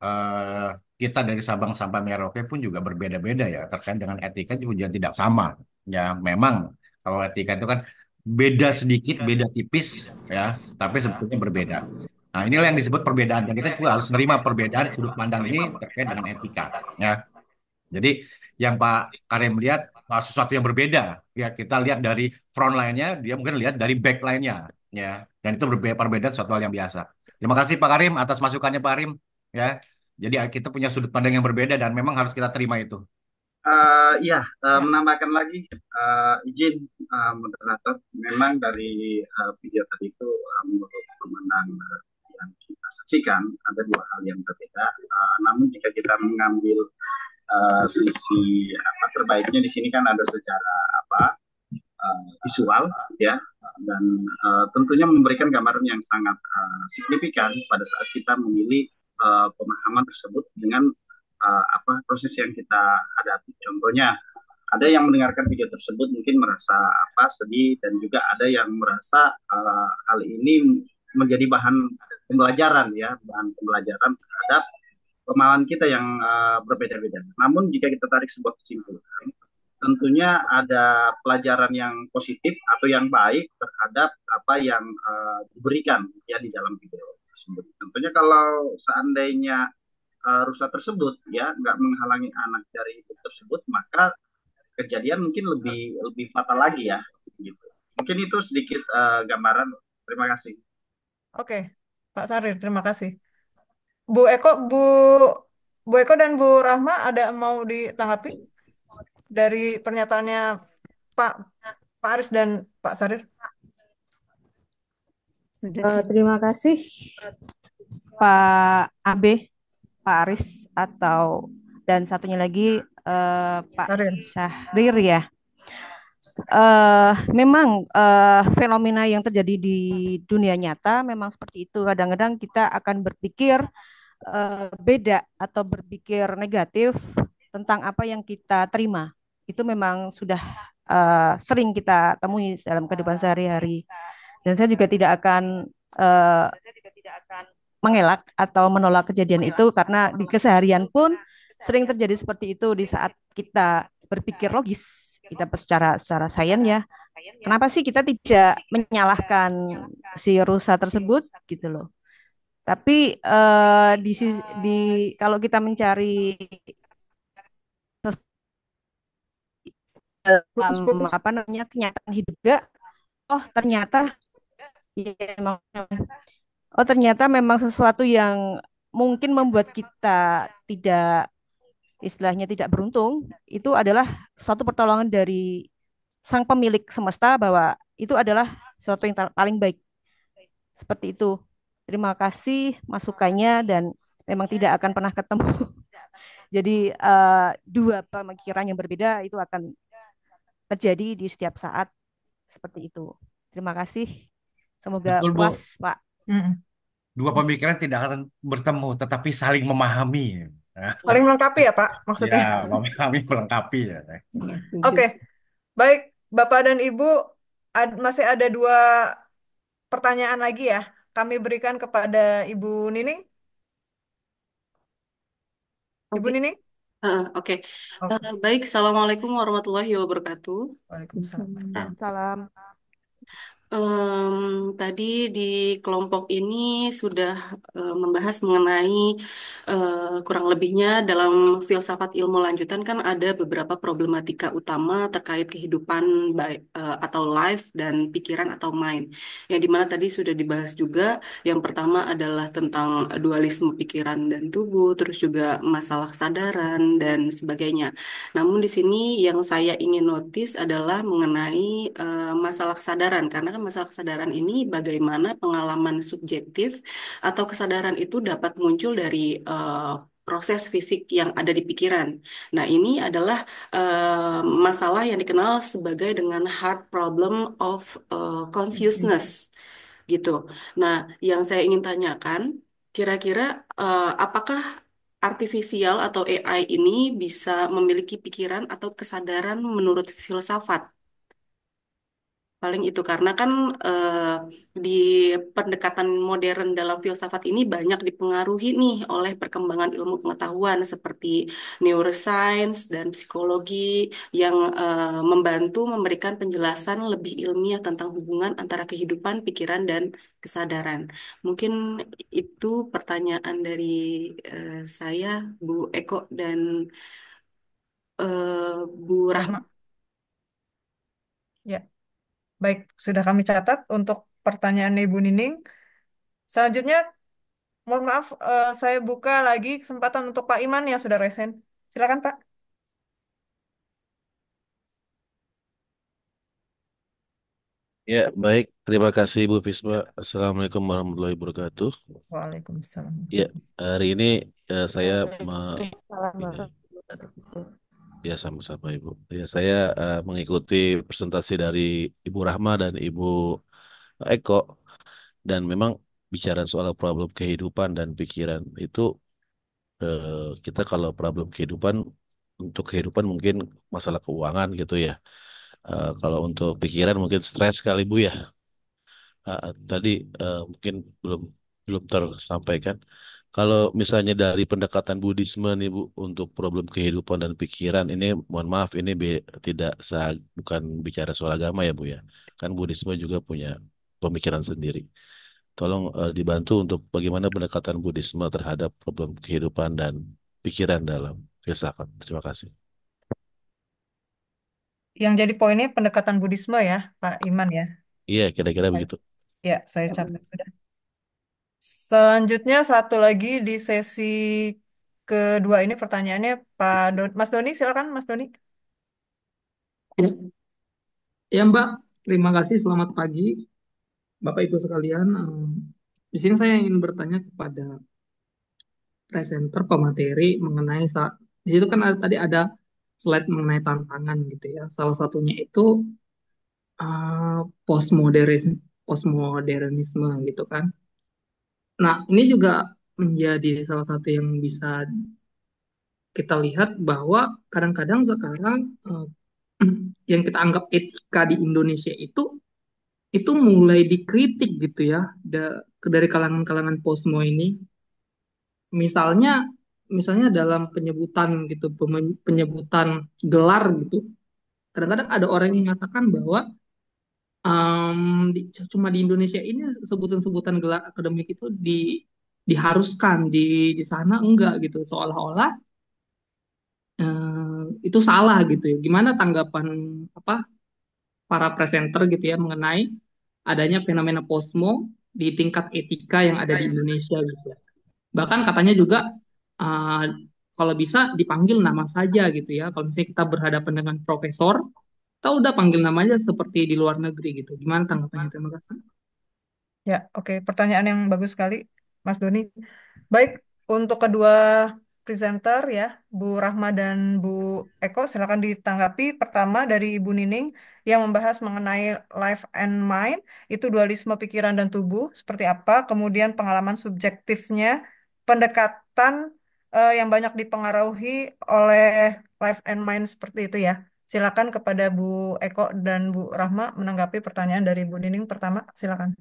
eh, kita dari Sabang sampai Merauke pun juga berbeda-beda ya terkait dengan etika juga tidak sama. Ya, memang kalau etika itu kan beda sedikit, beda tipis ya, tapi sebetulnya berbeda. Nah, inilah yang disebut perbedaan dan kita juga harus menerima perbedaan sudut pandang ini terkait dengan etika ya. Jadi yang Pak Karim lihat sesuatu yang berbeda ya, kita lihat dari front line-nya, dia mungkin lihat dari back line-nya ya. Dan itu berbeda perbedaan suatu hal yang biasa. Terima kasih Pak Karim atas masukannya Pak Karim ya. Jadi kita punya sudut pandang yang berbeda dan memang harus kita terima itu. Iya, menambahkan lagi izin moderator, memang dari video tadi itu menurut pemenang yang kita saksikan ada dua hal yang berbeda. Namun jika kita mengambil sisi terbaiknya di sini kan ada secara visual ya, dan tentunya memberikan gambaran yang sangat signifikan pada saat kita memilih pemahaman tersebut dengan proses yang kita hadapi. Contohnya, ada yang mendengarkan video tersebut mungkin merasa sedih, dan juga ada yang merasa hal ini menjadi bahan pembelajaran ya, bahan pembelajaran terhadap pemahaman kita yang berbeda-beda. Namun jika kita tarik sebuah kesimpulan, tentunya ada pelajaran yang positif atau yang baik terhadap apa yang diberikan ya di dalam video tersebut. Tentunya kalau seandainya rusa tersebut ya nggak menghalangi anak dari ibu tersebut, maka kejadian mungkin lebih lebih fatal lagi ya gitu. Mungkin itu sedikit gambaran. Terima kasih. Oke, Pak Sarir, terima kasih. Bu Eko, Bu Eko dan Bu Rahma ada mau ditanggapi dari pernyataannya Pak Aris dan Pak Sarir? Terima kasih Pak Abe, Pak Aris, dan satunya lagi Pak Syahrir ya. Memang fenomena yang terjadi di dunia nyata memang seperti itu. Kadang-kadang kita akan berpikir beda atau berpikir negatif tentang apa yang kita terima. Itu memang sudah sering kita temui dalam kehidupan sehari-hari. Dan saya juga tidak akan mengelak atau menolak kejadian itu, karena di keseharian pun sering terjadi seperti itu. Di saat kita berpikir logis, kita secara sains ya, kenapa sih kita tidak menyalahkan si rusa tersebut gitu loh. Tapi kalau kita mencari kenyataan hidup juga, ternyata memang sesuatu yang mungkin membuat kita istilahnya tidak beruntung, itu adalah suatu pertolongan dari sang pemilik semesta, bahwa itu adalah sesuatu yang paling baik. Seperti itu. Terima kasih masukannya, dan memang tidak akan pernah ketemu. Jadi dua pemikiran yang berbeda itu akan terjadi di setiap saat seperti itu. Terima kasih. Semoga Betul, Bu. puas, Pak. Dua pemikiran tidak akan bertemu, tetapi saling memahami. Saling melengkapi ya, Pak, maksudnya. Ya, memahami, melengkapi ya. Oke, baik, Bapak dan Ibu, masih ada dua pertanyaan lagi ya. Kami berikan kepada Ibu Nining. Ibu Nining? Oke. Baik, Assalamualaikum warahmatullahi wabarakatuh. Waalaikumsalam. Salam. Tadi di kelompok ini sudah membahas mengenai kurang lebihnya dalam filsafat ilmu lanjutan kan ada beberapa problematika utama terkait kehidupan atau life dan pikiran atau mind. Yang dimana tadi sudah dibahas juga. Yang pertama adalah tentang dualisme pikiran dan tubuh, terus juga masalah kesadaran dan sebagainya. Namun di sini yang saya ingin notice adalah mengenai masalah kesadaran, karena kan masalah kesadaran ini bagaimana pengalaman subjektif atau kesadaran itu dapat muncul dari proses fisik yang ada di pikiran. Nah, ini adalah masalah yang dikenal sebagai dengan hard problem of consciousness gitu. Nah, yang saya ingin tanyakan, kira-kira apakah artifisial atau AI ini bisa memiliki pikiran atau kesadaran menurut filsafat? Paling itu karena kan di pendekatan modern dalam filsafat ini banyak dipengaruhi nih oleh perkembangan ilmu pengetahuan seperti neuroscience dan psikologi yang membantu memberikan penjelasan lebih ilmiah tentang hubungan antara kehidupan, pikiran, dan kesadaran. Mungkin itu pertanyaan dari saya, Bu Eko dan Bu Rahma. Rahma. Ya, baik. Sudah kami catat untuk pertanyaan Ibu Nining. Selanjutnya, mohon maaf, saya buka lagi kesempatan untuk Pak Iman yang sudah resen. Silakan, Pak. Ya, baik. Terima kasih Ibu Fisma. Assalamualaikum warahmatullahi wabarakatuh. Waalaikumsalam. Ya, hari ini saya Waalaikumsalam. ya sama-sama Ibu. Ya, saya mengikuti presentasi dari Ibu Rahma dan Ibu Eko, dan memang bicara soal problem kehidupan dan pikiran itu kita kalau problem kehidupan, untuk kehidupan mungkin masalah keuangan gitu ya. Kalau untuk pikiran mungkin stres kali Bu ya. Tadi mungkin belum belum tersampaikan. Kalau misalnya dari pendekatan Buddhisme nih Bu, untuk problem kehidupan dan pikiran ini, mohon maaf ini bukan bicara soal agama ya Bu ya. Kan Buddhisme juga punya pemikiran sendiri. Tolong dibantu untuk bagaimana pendekatan Buddhisme terhadap problem kehidupan dan pikiran dalam filsafat. Terima kasih. Yang jadi poinnya pendekatan Buddhisme ya, Pak Iman ya. Iya, kira-kira begitu. Ya, saya catat sudah. Selanjutnya satu lagi di sesi kedua ini pertanyaannya Mas Doni, silakan Mas Doni. Ya, ya Mbak, terima kasih. Selamat pagi, Bapak Ibu sekalian. Di sini saya ingin bertanya kepada presenter pemateri mengenai di situ kan tadi ada slide mengenai tantangan gitu ya. Salah satunya itu postmodernisme gitu kan. Nah, ini juga menjadi salah satu yang bisa kita lihat bahwa kadang-kadang sekarang yang kita anggap etika di Indonesia itu mulai dikritik gitu ya dari kalangan-kalangan posmo ini. Misalnya misalnya dalam penyebutan gitu, penyebutan gelar gitu. Kadang-kadang ada orang yang mengatakan bahwa cuma di Indonesia ini sebutan-sebutan gelar akademik itu diharuskan, di sana enggak gitu, seolah-olah itu salah gitu ya. Gimana tanggapan apa para presenter gitu ya mengenai adanya fenomena posmo di tingkat etika yang ada di Indonesia gitu. Bahkan katanya juga uh, kalau bisa dipanggil nama saja gitu ya. Kalau misalnya kita berhadapan dengan profesor, kita udah panggil namanya seperti di luar negeri gitu. Gimana tanggapannya? Terima kasih. Ya, oke. Pertanyaan yang bagus sekali, Mas Doni. Baik, untuk kedua presenter ya, Bu Rahma dan Bu Eko, silakan ditanggapi. Pertama dari Ibu Nining yang membahas mengenai life and mind, itu dualisme pikiran dan tubuh, seperti apa. Kemudian pengalaman subjektifnya, pendekatan yang banyak dipengaruhi oleh life and mind seperti itu ya. Silakan kepada Bu Eko dan Bu Rahma menanggapi pertanyaan dari Bu Nining pertama, silakan.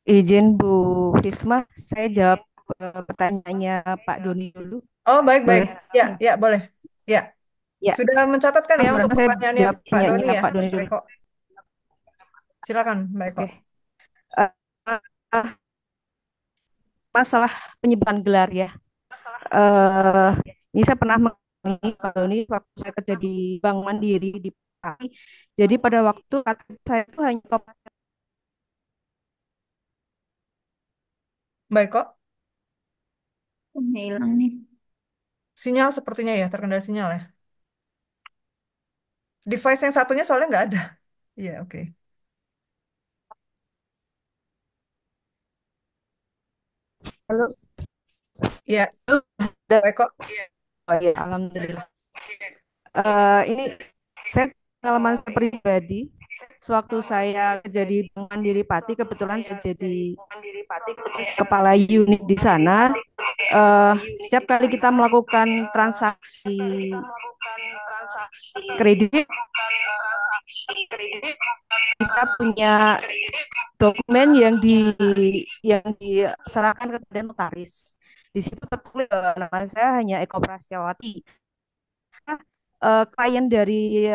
Izin Bu Risma, saya jawab pertanyaannya Pak Doni dulu. Oh, baik-baik. Boleh? Ya, ya, boleh. Ya. Ya. Sudah mencatatkan ya untuk Saya pertanyaannya jawab Pak Doni pertanyaannya ya, Pak Doni Pak dulu. Eko. Silakan, Mbak Eko. Oke. Eh, eh, Masalah penyebutan gelar ya. eh ini saya pernah mengalami Pak Doni waktu saya kerja di Bank Mandiri di Pati. Jadi pada waktu saya itu hanya Mbak Eko, Hilang nih. sinyal sepertinya ya, terkendala sinyal ya. Device yang satunya soalnya nggak ada. Iya, oke. Halo, Iya, Mbak Mbak Eko. Oh iya, alhamdulillah. Ini saya pengalaman saya pribadi. Sewaktu saya kerja di Bank Mandiri Pati, kebetulan saya jadi kepala unit di sana. Setiap kali kita melakukan transaksi kredit, kita punya dokumen yang diserahkan kepada notaris. Di situ tertulis bahwa nama saya hanya Eko Prastyawati. Klien dari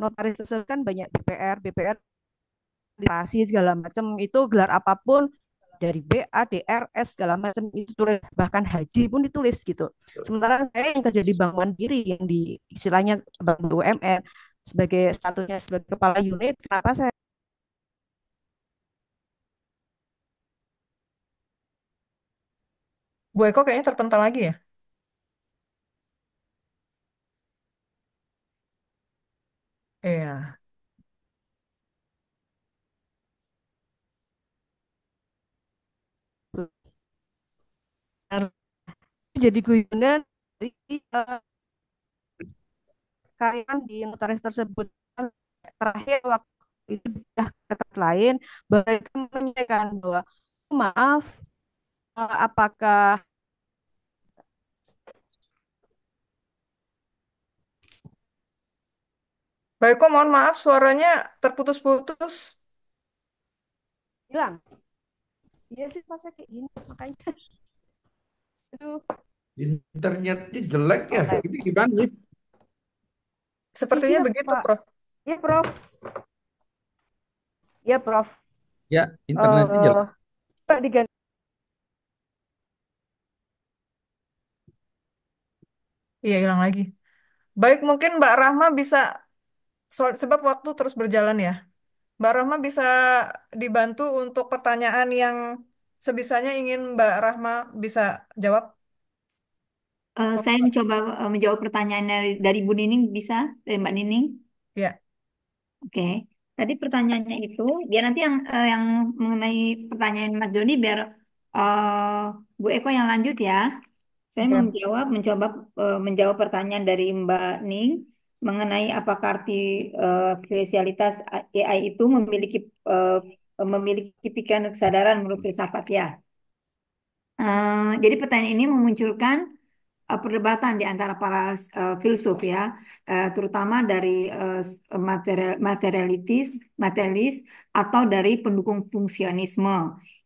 notaris tersebut kan banyak BPR, administrasi segala macam itu gelar apapun dari BA, DR, S segala macam itu tulis bahkan haji pun ditulis gitu. Sementara saya yang kerja di Bank Mandiri yang di istilahnya Bank BUMN sebagai statusnya sebagai kepala unit, kenapa saya Bu Eko kayaknya terpental lagi ya. Iya. jadi guyonan dari karyawan di notaris tersebut. Terakhir waktu itu sudah ke tempat lain, mereka menyampaikan bahwa maaf, apakah Mbak Eko, mohon maaf suaranya terputus-putus. hilang? Iya sih pas kayak gini makanya. Aduh, Internetnya jelek ya. oleh. Ini gimana nih? Sepertinya Iya, begitu, Pak. Prof. Iya, Prof. Iya, Prof. Ya, internetnya jelek. Pak diganti. Iya, hilang lagi. Baik, mungkin Mbak Rahma bisa, sebab waktu terus berjalan ya. Mbak Rahma bisa dibantu untuk pertanyaan yang sebisanya ingin Mbak Rahma bisa jawab. Saya mencoba menjawab pertanyaan dari Bu Nining, bisa? Dari Mbak Nining? Ya, Oke. Tadi pertanyaannya itu, biar nanti yang mengenai pertanyaan Mas Doni, biar eh, Bu Eko yang lanjut ya. Saya oke. mencoba menjawab pertanyaan dari Mbak Ning mengenai apakah arti spesialitas AI itu memiliki pikiran kesadaran menurut filsafat ya. Jadi pertanyaan ini memunculkan perdebatan di antara para filsuf ya, terutama dari materialis atau dari pendukung fungsionisme.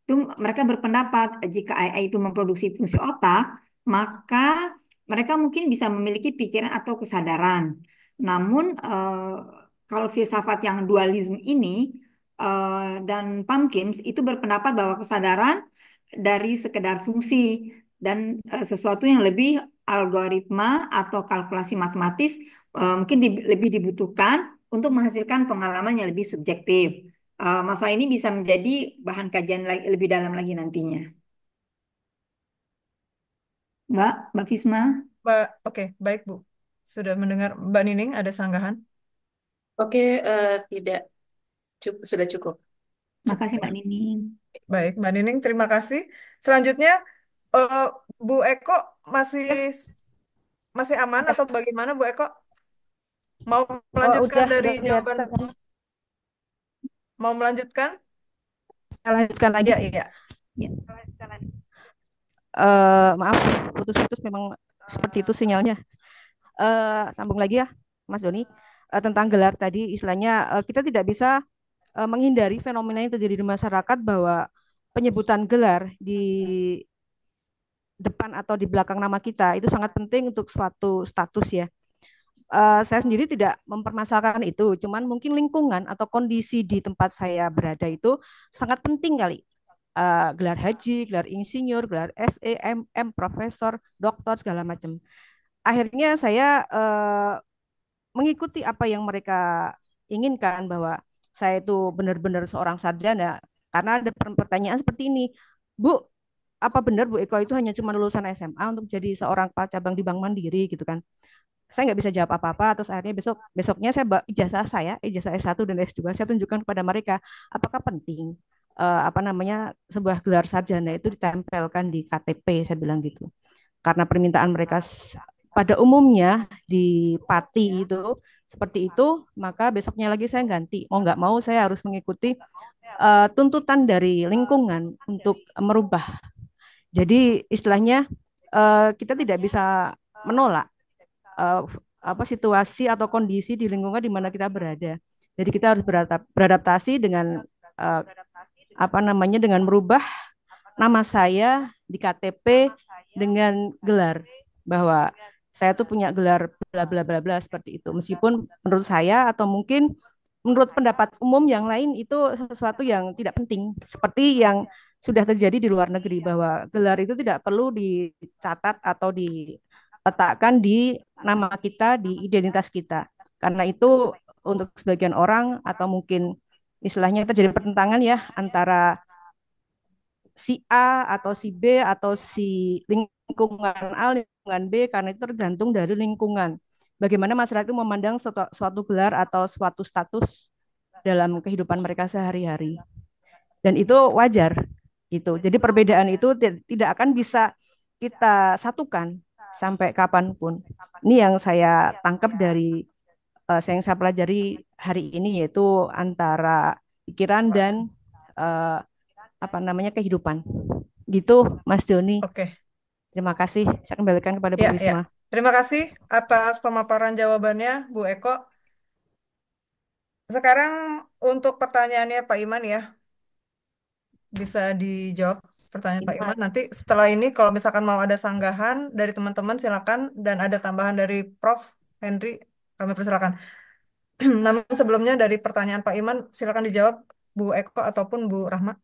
Itu mereka berpendapat jika AI itu memproduksi fungsi otak, maka mereka mungkin bisa memiliki pikiran atau kesadaran. Namun kalau filsafat yang dualisme ini dan Pumpkins itu berpendapat bahwa kesadaran dari sekedar fungsi dan sesuatu yang lebih algoritma atau kalkulasi matematis mungkin lebih dibutuhkan untuk menghasilkan pengalaman yang lebih subjektif. Masalah ini bisa menjadi bahan kajian lebih dalam lagi nantinya. Mbak Fisma, Oke, baik Bu. Sudah mendengar Mbak Nining ada sanggahan? Oke, tidak sudah cukup. makasih Mbak Nining. Baik, Mbak Nining, terima kasih. Selanjutnya, eh, Bu Eko masih masih aman atau bagaimana Bu Eko? Mau Oh, melanjutkan dari udah jawaban? kelihatan. Mau melanjutkan? Saya lanjutkan lagi. Iya, iya. Ya. Maaf, putus-putus memang seperti itu sinyalnya. Sambung lagi ya, Mas Doni. Tentang gelar tadi, istilahnya kita tidak bisa menghindari fenomena yang terjadi di masyarakat bahwa penyebutan gelar di depan atau di belakang nama kita itu sangat penting untuk suatu status ya. saya sendiri tidak mempermasalahkan itu, cuman mungkin lingkungan atau kondisi di tempat saya berada itu sangat penting kali. Gelar haji, gelar insinyur, gelar SE, MM, profesor, doktor segala macam. Akhirnya saya mengikuti apa yang mereka inginkan bahwa saya itu benar-benar seorang sarjana karena ada pertanyaan seperti ini, Bu, apa benar Bu Eko itu hanya cuma lulusan SMA untuk jadi seorang kepala cabang di Bank Mandiri gitu kan? Saya nggak bisa jawab apa-apa, terus akhirnya besoknya saya ijazah S1 dan S2 saya tunjukkan kepada mereka apakah penting apa namanya sebuah gelar sarjana itu ditempelkan di KTP, saya bilang gitu karena permintaan mereka pada umumnya di Pati itu seperti itu, maka besoknya lagi saya ganti, mau nggak mau saya harus mengikuti tuntutan dari lingkungan untuk merubah. Jadi istilahnya kita tidak bisa menolak eh, apa situasi atau kondisi di lingkungan di mana kita berada. Jadi kita harus beradaptasi dengan eh, apa namanya dengan merubah nama saya di KTP dengan gelar bahwa saya tuh punya gelar bla bla bla bla seperti itu. Meskipun menurut saya atau mungkin menurut pendapat umum yang lain itu sesuatu yang tidak penting, seperti yang sudah terjadi di luar negeri bahwa gelar itu tidak perlu dicatat atau diletakkan di nama kita, di identitas kita. Karena itu untuk sebagian orang atau mungkin istilahnya terjadi pertentangan ya antara si A atau si B atau si lingkungan A, lingkungan B, karena itu tergantung dari lingkungan. Bagaimana masyarakat itu memandang suatu gelar atau suatu status dalam kehidupan mereka sehari-hari. Dan itu wajar gitu. Jadi perbedaan itu tidak akan bisa kita satukan sampai kapanpun. Ini yang saya tangkap dari yang saya pelajari hari ini yaitu antara pikiran dan eh, apa namanya kehidupan. Gitu, Mas Joni. Oke. Terima kasih. Saya kembalikan kepada Bu Ya, ya. Risma. Terima kasih atas pemaparan jawabannya, Bu Eko. Sekarang untuk pertanyaannya Pak Iman ya, bisa dijawab pertanyaan Pak Iman. Nanti setelah ini kalau misalkan mau ada sanggahan dari teman-teman silakan dan ada tambahan dari Prof. Henry, kami persilakan. Namun sebelumnya dari pertanyaan Pak Iman silakan dijawab Bu Eko ataupun Bu Rahma.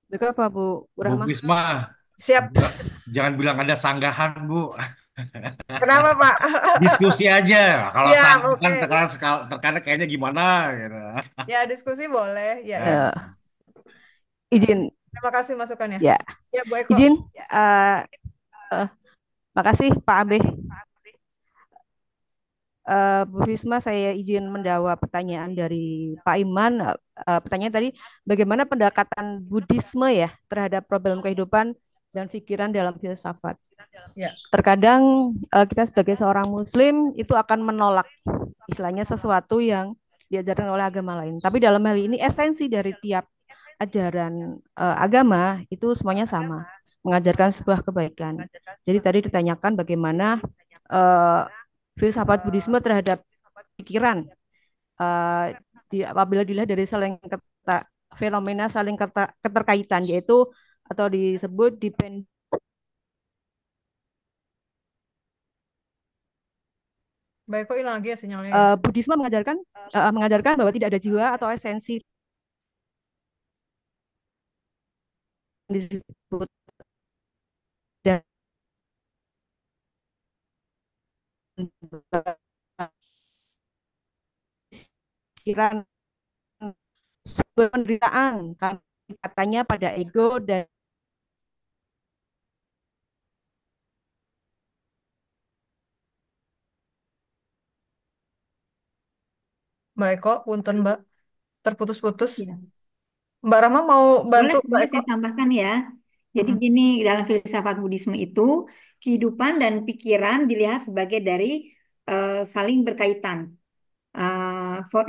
Betul apa Bu Bu Rahma? Wisma, Siap. jangan bilang ada sanggahan, Bu. Kenapa Pak? Diskusi aja. Kalau Ya, sanggahan oke. terkadang kayaknya gimana gitu. Ya, diskusi boleh. Ya, ya. Eh, izin Terima kasih masukannya. ya. Ya, Bu Eko. Izin makasih Pak Abe. Bu Risma, saya izin menjawab pertanyaan dari Pak Iman. Pertanyaan tadi, bagaimana pendekatan Buddhisme ya terhadap problem kehidupan dan pikiran dalam filsafat? Ya. Terkadang kita sebagai seorang Muslim itu akan menolak istilahnya sesuatu yang diajarkan oleh agama lain. Tapi dalam hal ini esensi dari tiap ajaran agama itu semuanya sama, mengajarkan sebuah kebaikan. Jadi tadi ditanyakan bagaimana filsafat Buddhisme terhadap pikiran apabila dilihat dari fenomena saling keterkaitan yaitu atau disebut depend. Baik, kok hilang lagi ya sinyalnya? Buddhisme mengajarkan bahwa tidak ada jiwa atau esensi disebut dan pikiran sebuah penderitaan kan katanya pada ego dan Mbak Eko, punten Mbak, terputus-putus. Ya. Mbak Rama mau bantu Mbak Boleh Eko? saya tambahkan ya. Jadi gini, dalam filsafat Buddhisme itu, kehidupan dan pikiran dilihat sebagai dari saling berkaitan,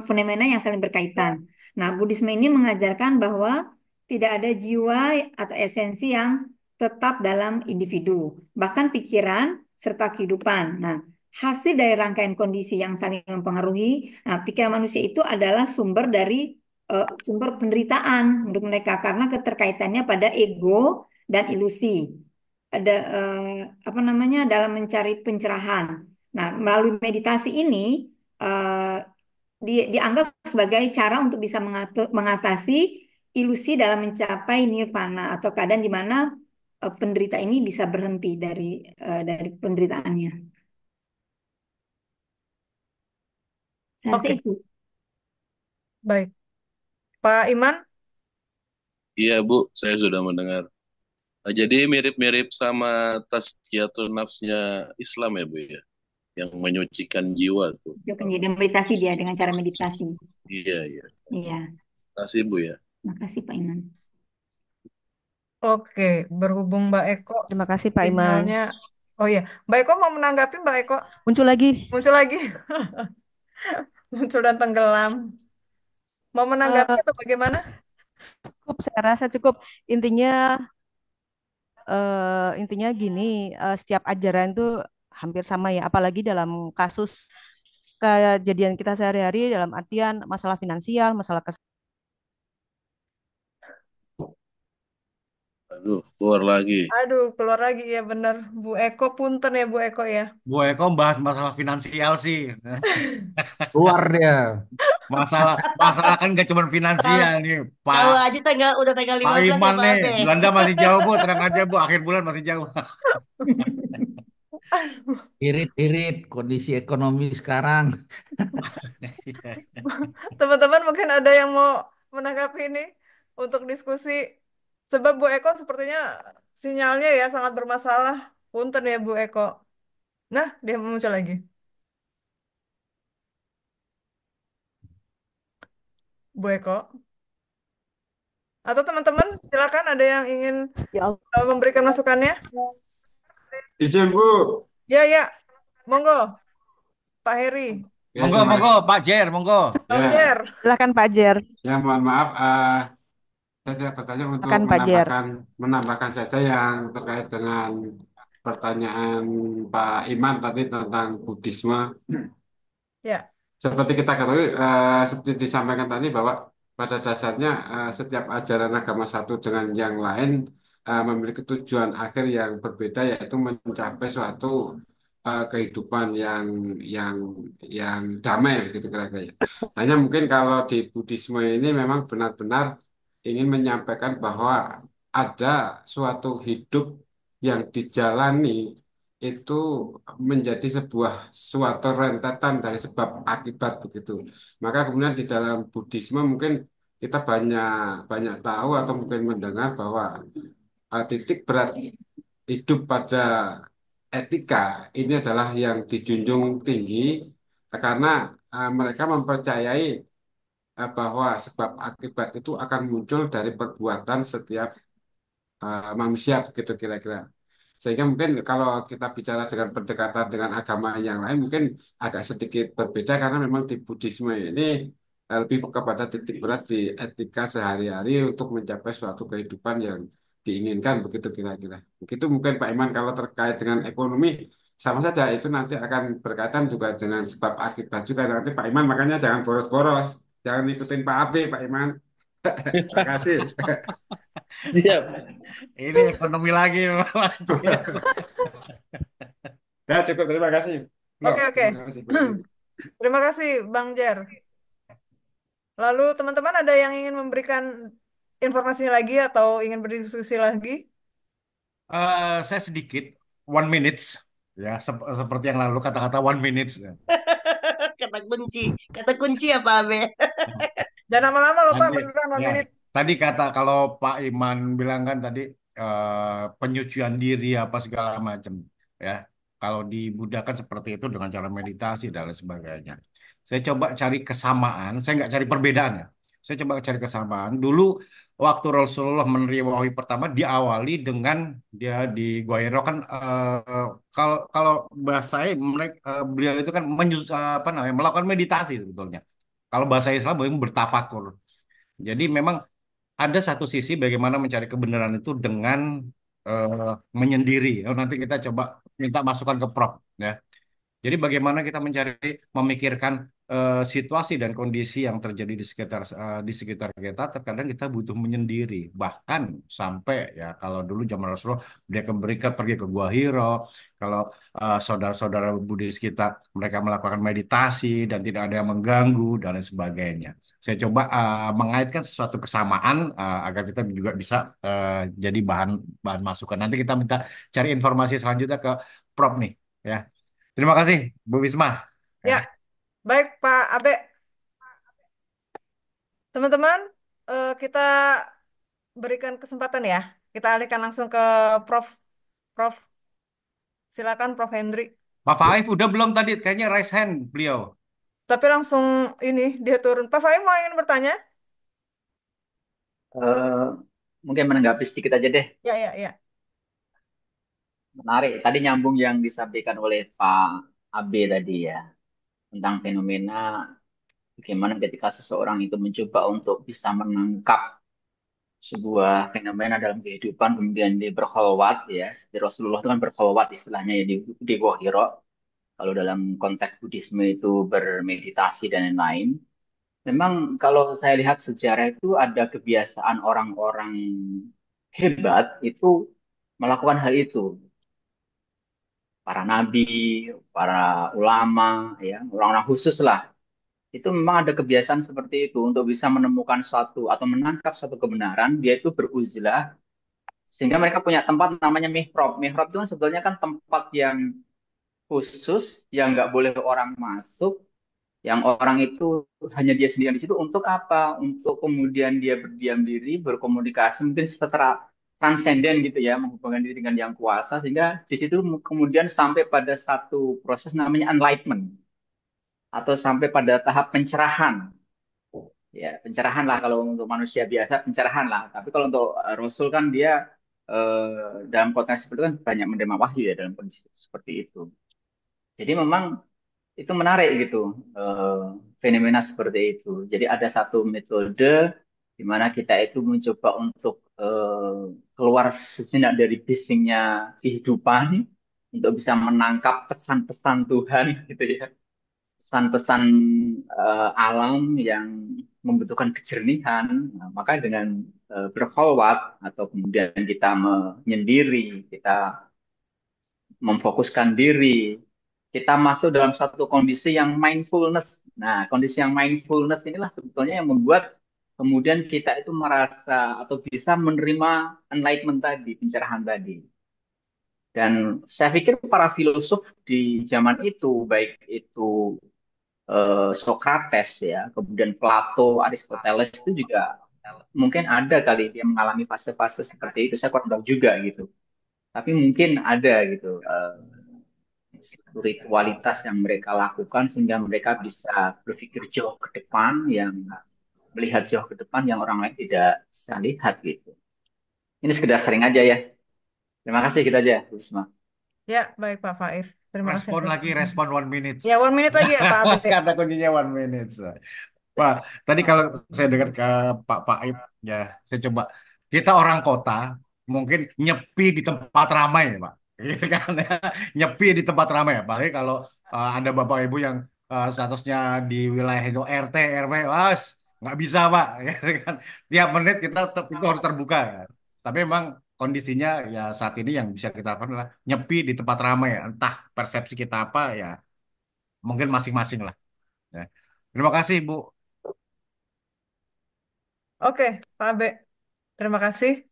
fenomena yang saling berkaitan. Nah, Buddhisme ini mengajarkan bahwa tidak ada jiwa atau esensi yang tetap dalam individu, bahkan pikiran serta kehidupan. Nah, hasil dari rangkaian kondisi yang saling mempengaruhi, nah, pikiran manusia itu adalah sumber penderitaan untuk mereka karena keterkaitannya pada ego dan ilusi. Ada apa namanya dalam mencari pencerahan. Nah, melalui meditasi ini eh, dianggap sebagai cara untuk bisa mengatasi ilusi dalam mencapai nirvana atau keadaan di mana penderita ini bisa berhenti dari penderitaannya. Saya rasa Oke, itu. baik. Pak Iman, Iya Bu, saya sudah mendengar. Jadi mirip-mirip sama tazkiyatun nafsnya Islam ya Bu ya, yang menyucikan jiwa tuh. Itu kan jadi meditasi dia dengan cara meditasi. Iya iya. Iya, Terima kasih Bu ya. makasih Pak Iman. oke. Berhubung Mbak Eko Terima kasih Pak Iman. sinyalnya, oh iya, Mbak Eko mau menanggapi Mbak Eko Muncul lagi. muncul lagi, muncul dan tenggelam. Mau menanggapi Eh, atau bagaimana? Cukup, saya rasa cukup. Intinya intinya gini, setiap ajaran itu hampir sama ya, apalagi dalam kasus kejadian kita sehari-hari dalam artian masalah finansial, masalah Aduh, keluar lagi. Aduh, keluar lagi ya bener. Bu Eko, punten ya Bu Eko ya. Bu Eko bahas masalah finansial sih. Keluar dia. Masalah masalah kan gak cuma Tahu finansial nih, tahu Pak. aja udah tanggal Pak 15 ya Iman Pak nih, Abe. Belanda masih jauh Bu, tenang aja Bu, akhir bulan masih jauh. Irit-irit kondisi ekonomi sekarang. Teman-teman mungkin ada yang mau menanggapi ini untuk diskusi. Sebab Bu Eko sepertinya sinyalnya ya sangat bermasalah. Punten ya Bu Eko. Nah, dia muncul lagi. Bu Eko. Atau teman-teman silakan ada yang ingin Ya Allah. memberikan masukannya. Izin Bu. Ya, ya. Monggo, Pak Heri. Ya, Monggo, terima monggo, kasih. Pak Jer, monggo. Bang Ya, Jer. Silakan Pak Jer. ya mohon maaf. Saya tidak bertanya untuk Silakan Pak Jer. menambahkan saja yang terkait dengan pertanyaan Pak Iman tadi tentang Buddhisme. Ya. Seperti kita ketahui, seperti disampaikan tadi bahwa pada dasarnya setiap ajaran agama satu dengan yang lain memiliki tujuan akhir yang berbeda, yaitu mencapai suatu kehidupan yang yang damai begitu kira-kira ya. Hanya mungkin kalau di Buddhisme ini memang benar-benar ingin menyampaikan bahwa ada suatu hidup yang dijalani itu menjadi sebuah suatu rentetan dari sebab akibat begitu. Maka kemudian di dalam Buddhisme mungkin kita banyak banyak tahu atau mungkin mendengar bahwa titik berat hidup pada etika ini adalah yang dijunjung tinggi karena mereka mempercayai bahwa sebab akibat itu akan muncul dari perbuatan setiap manusia begitu kira-kira. Sehingga mungkin kalau kita bicara dengan pendekatan dengan agama yang lain mungkin agak sedikit berbeda karena memang di Buddhisme ini lebih kepada titik berat di etika sehari-hari untuk mencapai suatu kehidupan yang diinginkan begitu kira-kira. Begitu mungkin Pak Iman kalau terkait dengan ekonomi sama saja itu nanti akan berkaitan juga dengan sebab akibat juga nanti Pak Iman makanya jangan boros-boros, jangan ikutin Pak Abe Pak Iman. Terima kasih. Siap. Ini ekonomi lagi. Ya cukup terima kasih. Oke, oke. Terima kasih. Terima kasih Bang Jer. Lalu teman-teman ada yang ingin memberikan informasinya lagi atau ingin berdiskusi lagi? Saya sedikit, 1 minute. Ya, seperti yang lalu kata-kata 1 minute. Kata kunci ya Pak Abe. Jangan lama-lama loh Pak, Tadi, beneran 1 ya, menit. tadi kata kalau Pak Iman bilang kan tadi penyucian diri apa segala macam, ya. Kalau di Buddha kan seperti itu dengan cara meditasi dan lain sebagainya. Saya coba cari kesamaan, saya nggak cari perbedaan ya. Saya coba cari kesamaan. Dulu waktu Rasulullah menerima wahyu pertama diawali dengan dia di Gua Hira kan kalau kalau bahasa mereka beliau itu kan apa namanya melakukan meditasi sebetulnya. Kalau bahasa Islam memang bertafakur. Jadi memang ada satu sisi bagaimana mencari kebenaran itu dengan menyendiri. Oh, nanti kita coba minta masukan ke Prof. Ya. Jadi bagaimana kita memikirkan situasi dan kondisi yang terjadi di sekitar kita, terkadang kita butuh menyendiri. Bahkan sampai ya kalau dulu zaman Rasulullah dia mereka pergi ke Gua Hiro, kalau saudara-saudara Buddhis kita mereka melakukan meditasi dan tidak ada yang mengganggu dan lain sebagainya. Saya coba mengaitkan sesuatu kesamaan agar kita juga bisa jadi bahan bahan masukan. Nanti kita minta cari informasi selanjutnya ke Prof nih ya. Terima kasih Bu Wisma. Ya. Ya, baik Pak Abe. Teman-teman, kita berikan kesempatan ya. Kita alihkan langsung ke Prof. Prof, silakan Prof Hendri. Pak Faif udah belum tadi? Kayaknya raise hand beliau. Tapi langsung ini dia turun. Pak Fahim mau ingin bertanya? Eh, Mungkin menanggapi sedikit aja deh. Ya, ya, ya. Menarik. Tadi nyambung yang disampaikan oleh Pak Abe tadi ya. Tentang fenomena bagaimana ketika seseorang itu mencoba untuk bisa menangkap sebuah fenomena dalam kehidupan, kemudian dia berkholwat ya. Seperti Rasulullah itu kan berkholwat istilahnya ya di Gua Hiro. Kalau dalam konteks Buddhisme itu bermeditasi dan lain-lain. Memang kalau saya lihat sejarah itu ada kebiasaan orang-orang hebat itu melakukan hal itu. Para nabi, para ulama, ya, orang-orang khusus lah. Itu memang ada kebiasaan seperti itu untuk bisa menemukan suatu atau menangkap suatu kebenaran, dia itu beruzlah sehingga mereka punya tempat namanya mihrab. Mihrab itu kan sebetulnya kan tempat yang khusus yang nggak boleh orang masuk, yang orang itu hanya dia sendiri di situ untuk apa? Untuk kemudian dia berdiam diri, berkomunikasi mungkin secara transenden gitu ya, menghubungkan diri dengan yang kuasa sehingga di situ kemudian sampai pada satu proses namanya enlightenment atau sampai pada tahap pencerahan. Ya, pencerahan lah kalau untuk manusia biasa pencerahan lah. Tapi kalau untuk Rasul kan dia dalam konteks seperti itu kan banyak menerima wahyu ya dalam kondisi seperti itu. Jadi memang itu menarik gitu fenomena seperti itu. Jadi ada satu metode di mana kita itu mencoba untuk keluar sejenak dari bisingnya kehidupan untuk bisa menangkap pesan-pesan Tuhan gitu ya, pesan-pesan alam yang membutuhkan kejernihan. Nah, maka dengan berkholwat atau kemudian kita menyendiri, kita memfokuskan diri, kita masuk dalam satu kondisi yang mindfulness. Nah, kondisi yang mindfulness inilah sebetulnya yang membuat kemudian kita itu merasa atau bisa menerima enlightenment tadi, pencerahan tadi. Dan saya pikir para filosof di zaman itu, baik itu Socrates ya, kemudian Plato, Aristoteles itu juga mungkin ada kali dia mengalami fase-fase seperti itu. Saya kurang tahu juga gitu. Tapi mungkin ada gitu. Ritualitas yang mereka lakukan sehingga mereka bisa berpikir jauh ke depan yang melihat jauh ke depan yang orang lain tidak bisa lihat gitu. Ini sekedar sharing aja ya. Terima kasih kita aja, Bu Risma. Ya, baik Pak Faif. Terima kasih. Respon 1 minute. Ya, 1 minute lagi ya Pak Abe. Kata kuncinya 1 minute. Pak, tadi kalau saya dengar ke Pak Faib, ya saya coba. Kita orang kota, mungkin nyepi di tempat ramai, Pak. Gitu kan, ya. Nyepi di tempat ramai, apalagi kalau ada bapak ibu yang statusnya di wilayah itu RT, RW, was, nggak bisa, Pak. Gitu kan. Tiap menit kita itu harus terbuka. Ya. Tapi memang kondisinya ya saat ini yang bisa kita lakukan adalah nyepi di tempat ramai, ya. Entah persepsi kita apa, ya mungkin masing-masing lah. Ya. Terima kasih, Bu. Oke, Pak Abe. Terima kasih.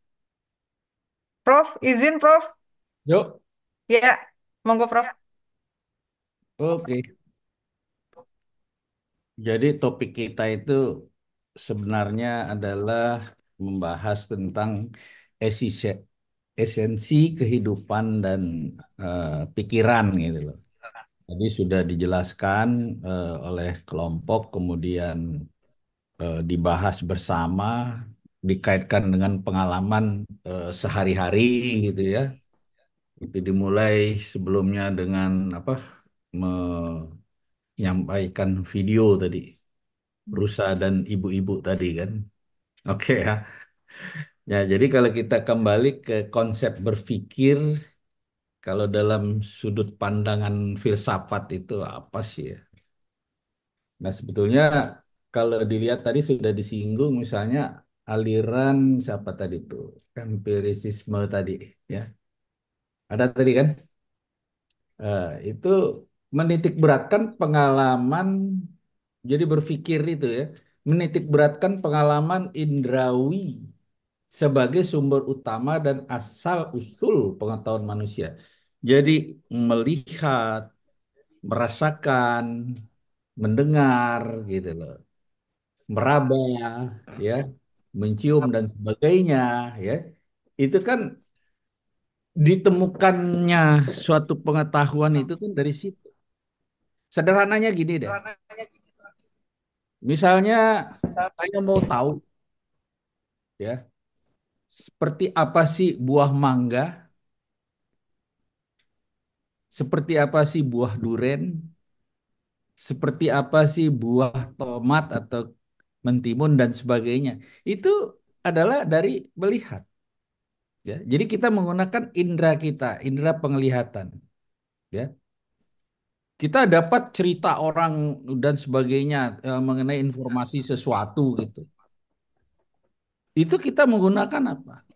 Prof, izin Prof. Yuk, Ya, monggo Prof. oke. Jadi topik kita itu sebenarnya adalah membahas tentang esise- esensi kehidupan dan pikiran gitu loh. Tadi sudah dijelaskan oleh kelompok, kemudian dibahas bersama, dikaitkan dengan pengalaman sehari-hari gitu ya. Itu dimulai sebelumnya dengan apa? Menyampaikan video tadi, Rusa dan ibu-ibu tadi kan. Oke ya. Ya, jadi kalau kita kembali ke konsep berpikir Kalau dalam sudut pandangan filsafat itu apa sih ya? Nah, sebetulnya kalau dilihat tadi sudah disinggung misalnya aliran siapa tadi tuh? Empirisisme tadi ya. Ada tadi kan? Itu menitik beratkan pengalaman jadi berpikir itu ya, menitik beratkan pengalaman indrawi sebagai sumber utama dan asal usul pengetahuan manusia. Jadi melihat, merasakan, mendengar gitu loh, meraba ya, mencium dan sebagainya ya. Itu kan ditemukannya suatu pengetahuan itu kan dari situ. Sederhananya gini deh. Misalnya saya mau tahu ya, seperti apa sih buah mangga? Seperti apa sih buah duren? Seperti apa sih buah tomat atau mentimun dan sebagainya? Itu adalah dari melihat. Ya. Jadi kita menggunakan indera kita, indera penglihatan. Ya. Kita dapat cerita orang dan sebagainya mengenai informasi sesuatu gitu. Itu kita menggunakan apa?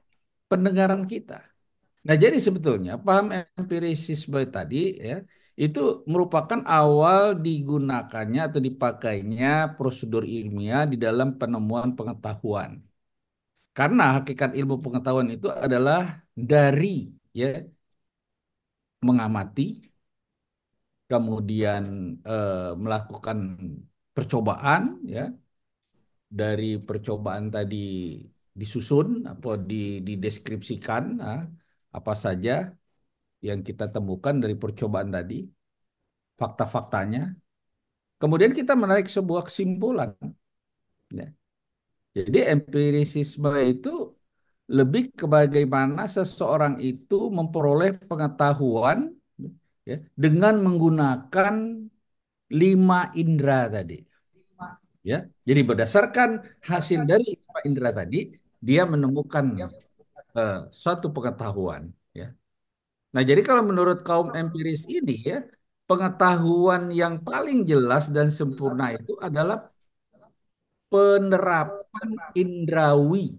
Pendengaran kita. Nah, jadi sebetulnya paham empirisisme tadi ya itu merupakan awal digunakannya atau dipakainya prosedur ilmiah di dalam penemuan pengetahuan. Karena hakikat ilmu pengetahuan itu adalah dari ya mengamati, kemudian melakukan percobaan ya, dari percobaan tadi disusun atau dideskripsikan apa saja yang kita temukan dari percobaan tadi, fakta-faktanya. Kemudian kita menarik sebuah kesimpulan. Ya. Jadi empirisisme itu lebih ke bagaimana seseorang itu memperoleh pengetahuan ya, dengan menggunakan 5 indera tadi. Ya, jadi berdasarkan hasil dari 5 indera tadi, dia menemukan suatu pengetahuan. Ya. Nah, jadi kalau menurut kaum empiris ini ya, pengetahuan yang paling jelas dan sempurna itu adalah penerapan indrawi.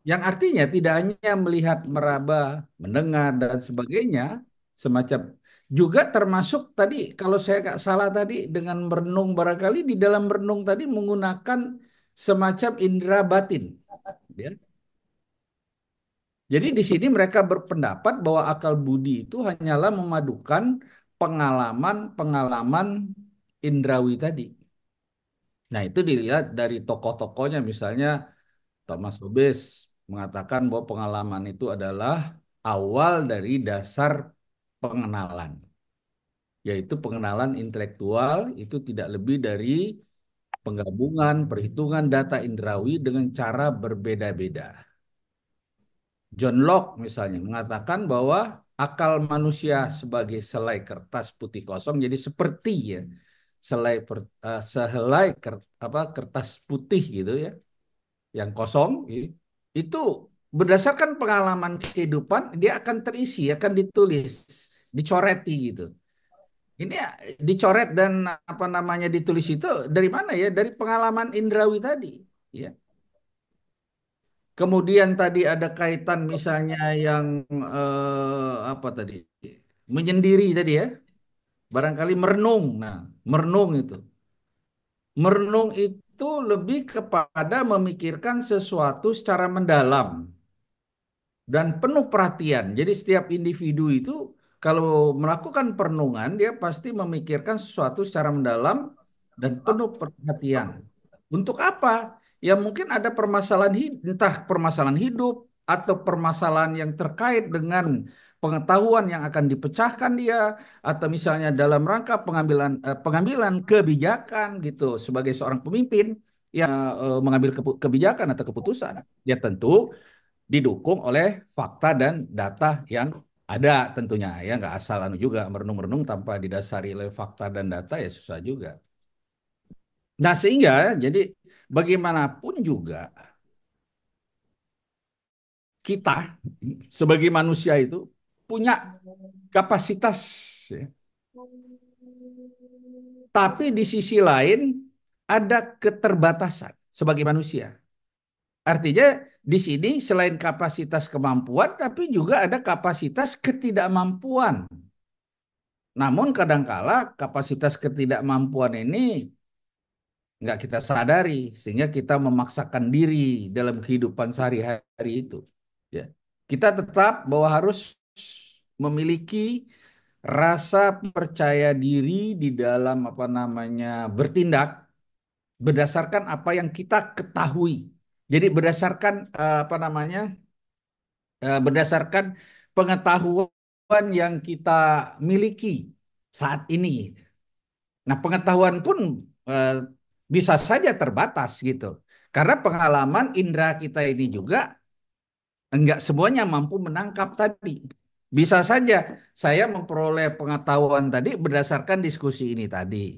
Yang artinya tidak hanya melihat, meraba, mendengar dan sebagainya, semacam juga termasuk tadi kalau saya nggak salah tadi dengan merenung barangkali di dalam merenung tadi menggunakan semacam indera batin. Ya. Jadi di sini mereka berpendapat bahwa akal budi itu hanyalah memadukan pengalaman-pengalaman indrawi tadi. Nah, itu dilihat dari tokoh-tokohnya, misalnya Thomas Hobbes mengatakan bahwa pengalaman itu adalah awal dari dasar pengenalan, yaitu pengenalan intelektual itu tidak lebih dari penggabungan, perhitungan data indrawi dengan cara berbeda-beda. John Locke misalnya mengatakan bahwa akal manusia sebagai selai kertas putih kosong jadi seperti ya sehelai kertas putih gitu ya yang kosong itu berdasarkan pengalaman kehidupan dia akan terisi akan ditulis dicoreti gitu ini ya, dicoret dan apa namanya ditulis itu dari mana ya dari pengalaman indrawi tadi ya. Kemudian tadi ada kaitan misalnya yang apa tadi? Menyendiri tadi ya. Barangkali merenung. Nah, merenung itu. Merenung itu lebih kepada memikirkan sesuatu secara mendalam dan penuh perhatian. Jadi setiap individu itu kalau melakukan perenungan dia pasti memikirkan sesuatu secara mendalam dan penuh perhatian. Untuk apa? Ya mungkin ada permasalahan entah permasalahan hidup atau permasalahan yang terkait dengan pengetahuan yang akan dipecahkan dia atau misalnya dalam rangka pengambilan kebijakan gitu sebagai seorang pemimpin yang mengambil kebijakan atau keputusan. Ya tentu didukung oleh fakta dan data yang ada tentunya ya nggak asal anu juga merenung-merenung tanpa didasari oleh fakta dan data ya susah juga. Nah sehingga jadi bagaimanapun juga kita sebagai manusia itu punya kapasitas, ya. Tapi di sisi lain ada keterbatasan sebagai manusia. Artinya di sini selain kapasitas kemampuan, tapi juga ada kapasitas ketidakmampuan. Namun kadangkala kapasitas ketidakmampuan ini nggak kita sadari, sehingga kita memaksakan diri dalam kehidupan sehari-hari itu. Ya. Kita tetap bahwa harus memiliki rasa percaya diri di dalam apa namanya bertindak berdasarkan apa yang kita ketahui. Jadi berdasarkan apa namanya berdasarkan pengetahuan yang kita miliki saat ini. Nah, pengetahuan pun eh, bisa saja terbatas gitu. Karena pengalaman indera kita ini juga enggak semuanya mampu menangkap tadi. Bisa saja saya memperoleh pengetahuan tadi berdasarkan diskusi ini tadi.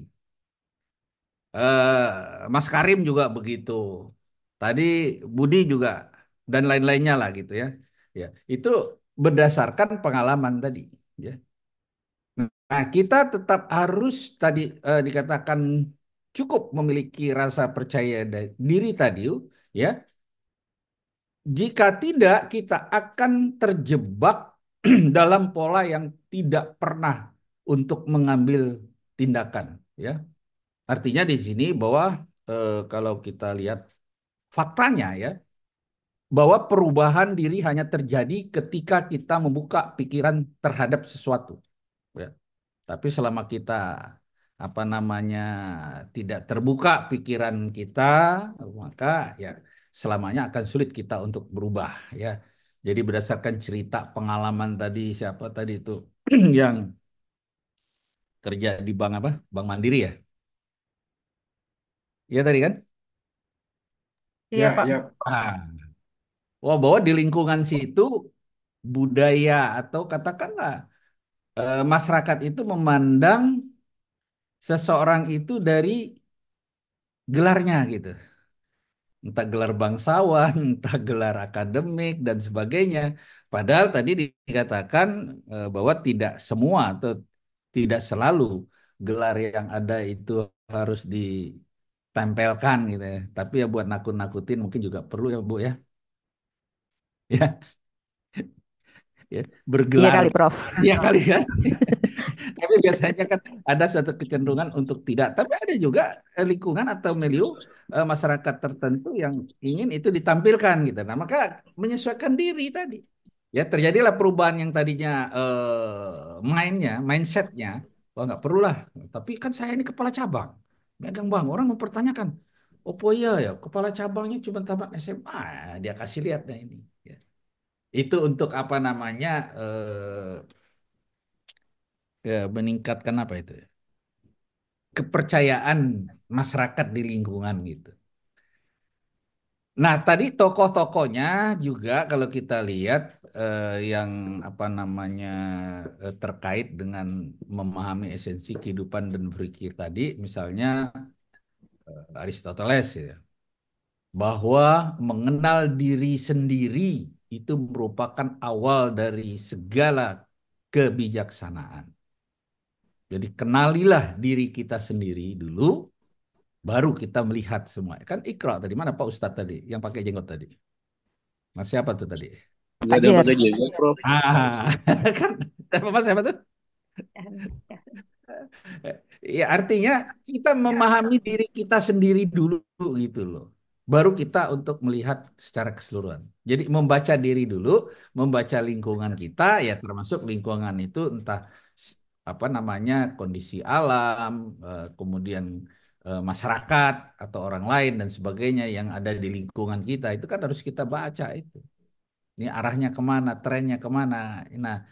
Mas Karim juga begitu. Tadi Budi juga dan lain-lainnya lah gitu ya. Ya, itu berdasarkan pengalaman tadi. Ya. Nah, kita tetap harus tadi dikatakan cukup memiliki rasa percaya diri tadi, ya. Jika tidak, kita akan terjebak dalam pola yang tidak pernah untuk mengambil tindakan, ya. Artinya di sini bahwa kalau kita lihat faktanya, ya, bahwa perubahan diri hanya terjadi ketika kita membuka pikiran terhadap sesuatu, ya. Tapi selama kita apa namanya tidak terbuka pikiran kita, maka ya selamanya akan sulit kita untuk berubah, ya. Jadi berdasarkan cerita pengalaman tadi siapa tadi itu yang kerja di bank apa? Bank Mandiri ya? Iya tadi kan? Iya, Pak. Ya, Ah, wah bahwa di lingkungan situ budaya atau katakanlah masyarakat itu memandang seseorang itu dari gelarnya gitu. Entah gelar bangsawan, entah gelar akademik dan sebagainya. Padahal tadi dikatakan bahwa tidak semua atau tidak selalu gelar yang ada itu harus ditempelkan gitu ya. Tapi ya buat nakut-nakutin mungkin juga perlu ya Bu ya. Ya, ya, Iya bergelar. kali, Prof. Iya kali kan. Tapi biasanya kan ada satu kecenderungan untuk tidak. Tapi ada juga lingkungan atau milieu masyarakat tertentu yang ingin itu ditampilkan gitu. Nah, maka menyesuaikan diri tadi. Ya, terjadilah perubahan yang tadinya mindsetnya, wah nggak perlulah. Tapi kan saya ini kepala cabang, megang bank. Orang mempertanyakan, oh iya ya, kepala cabangnya cuma tamat SMA, dia kasih lihat nah ini. Ya. Itu untuk apa namanya meningkatkan apa itu? Kepercayaan masyarakat di lingkungan gitu. Nah, tadi tokoh-tokohnya juga kalau kita lihat yang apa namanya terkait dengan memahami esensi kehidupan dan berpikir tadi, misalnya Aristoteles ya, bahwa mengenal diri sendiri itu merupakan awal dari segala kebijaksanaan. Jadi kenalilah diri kita sendiri dulu, baru kita melihat semua. Kan Iqra tadi, mana Pak Ustadz tadi, yang pakai jenggot tadi? Mas siapa tuh tadi? Nggak ada pakai jenggot, Prof. Kan, Mas siapa tuh? Ya artinya kita memahami diri kita sendiri dulu gitu loh. Baru kita untuk melihat secara keseluruhan. Jadi membaca diri dulu, membaca lingkungan kita, ya termasuk lingkungan itu entah apa namanya kondisi alam, kemudian masyarakat atau orang lain dan sebagainya yang ada di lingkungan kita itu kan harus kita baca itu. Ini arahnya kemana, trennya kemana. Nah,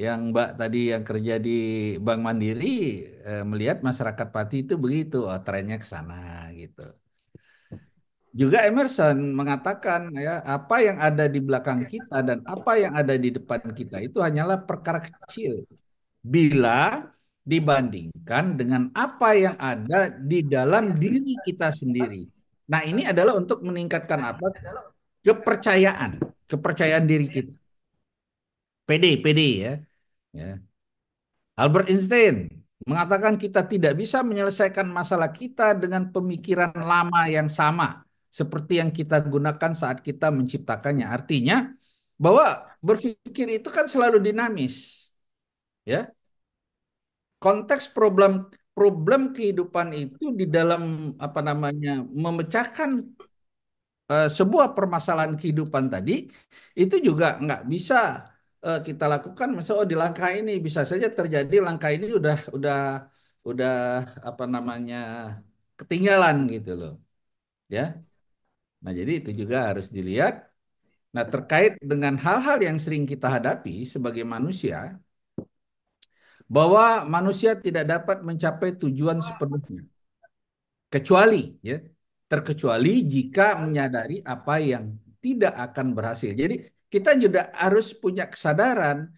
yang Mbak tadi yang kerja di Bank Mandiri melihat masyarakat Pati itu begitu, oh, trennya ke sana gitu. Juga Emerson mengatakan ya apa yang ada di belakang kita dan apa yang ada di depan kita itu hanyalah perkara kecil bila dibandingkan dengan apa yang ada di dalam diri kita sendiri. Nah, ini adalah untuk meningkatkan apa? Kepercayaan, kepercayaan diri kita. PD ya. Ya. Albert Einstein mengatakan kita tidak bisa menyelesaikan masalah kita dengan pemikiran lama yang sama seperti yang kita gunakan saat kita menciptakannya. Artinya bahwa berpikir itu kan selalu dinamis, ya. Konteks problem problem kehidupan itu di dalam apa namanya memecahkan sebuah permasalahan kehidupan tadi itu juga nggak bisa kita lakukan misalnya oh, di langkah ini bisa saja terjadi langkah ini udah apa namanya ketinggalan gitu loh ya. Nah, jadi itu juga harus dilihat. Nah, terkait dengan hal-hal yang sering kita hadapi sebagai manusia bahwa manusia tidak dapat mencapai tujuan sepenuhnya kecuali ya terkecuali jika menyadari apa yang tidak akan berhasil. Jadi kita juga harus punya kesadaran,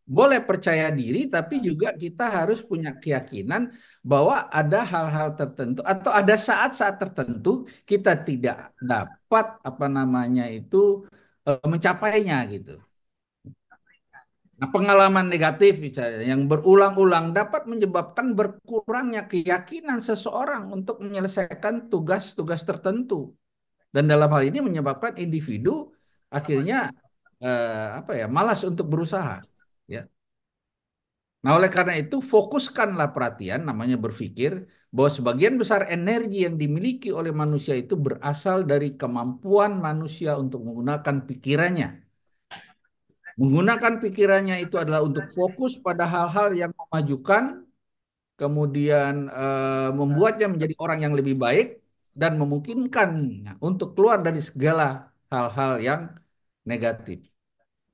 boleh percaya diri, tapi juga kita harus punya keyakinan bahwa ada hal-hal tertentu atau ada saat-saat tertentu kita tidak dapat apa namanya itu mencapainya gitu. Nah, pengalaman negatif misalnya yang berulang-ulang dapat menyebabkan berkurangnya keyakinan seseorang untuk menyelesaikan tugas-tugas tertentu. Dan dalam hal ini menyebabkan individu akhirnya apa ya, malas untuk berusaha, ya. Nah, oleh karena itu fokuskanlah perhatian namanya berpikir bahwa sebagian besar energi yang dimiliki oleh manusia itu berasal dari kemampuan manusia untuk menggunakan pikirannya. Menggunakan pikirannya itu adalah untuk fokus pada hal-hal yang memajukan, kemudian membuatnya menjadi orang yang lebih baik dan memungkinkan untuk keluar dari segala hal-hal yang negatif.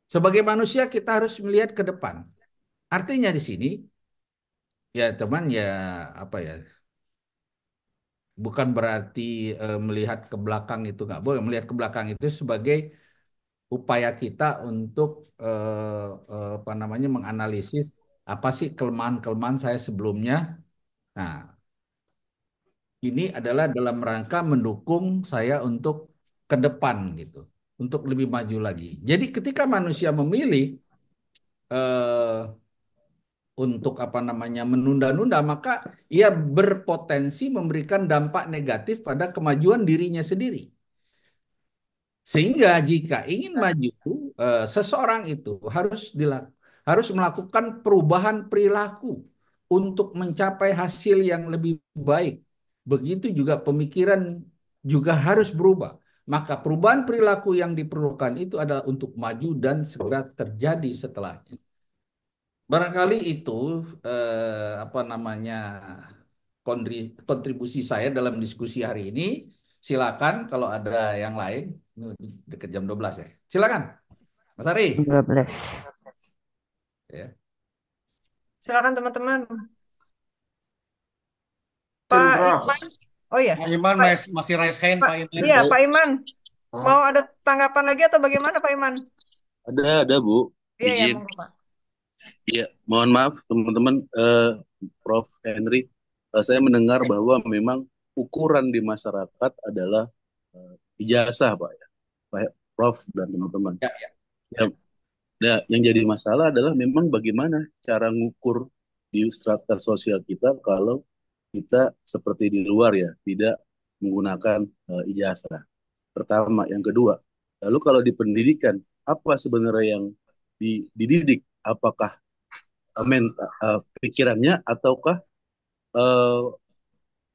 Sebagai manusia kita harus melihat ke depan. Artinya di sini ya teman ya apa ya bukan berarti melihat ke belakang itu nggak boleh. Melihat ke belakang itu sebagai upaya kita untuk apa namanya menganalisis apa sih kelemahan-kelemahan saya sebelumnya. Nah, ini adalah dalam rangka mendukung saya untuk ke depan gitu, untuk lebih maju lagi. Jadi ketika manusia memilih eh, untuk apa namanya menunda-nunda, maka ia berpotensi memberikan dampak negatif pada kemajuan dirinya sendiri. Sehingga jika ingin maju, seseorang itu harus melakukan perubahan perilaku untuk mencapai hasil yang lebih baik. Begitu juga pemikiran juga harus berubah. Maka perubahan perilaku yang diperlukan itu adalah untuk maju dan segera terjadi setelahnya. Barangkali itu apa namanya kontribusi saya dalam diskusi hari ini. Silakan kalau ada yang lain. Ini dekat jam 12 ya. Silakan, Mas Ari. 12. Ya. Silakan teman-teman. Izin, Pak Prof. Iman. Oh iya. Pak Iman Pak, masih raise hand, Pak, Pak Iman. iya, Pak Iman. Mau ada tanggapan lagi atau bagaimana Pak Iman? Ada Bu. Iya, ya, Izin. monggo Pak. Iya, mohon maaf teman-teman, Prof. Henry, saya mendengar bahwa memang ukuran di masyarakat adalah ijazah, Pak ya, Pak Prof dan teman-teman. Ya, ya. Ya, ya, yang jadi masalah adalah memang bagaimana cara ngukur di strata sosial kita kalau kita seperti di luar ya, tidak menggunakan ijazah. Pertama, yang kedua, lalu kalau di pendidikan apa sebenarnya yang dididik? Apakah pikirannya ataukah eh,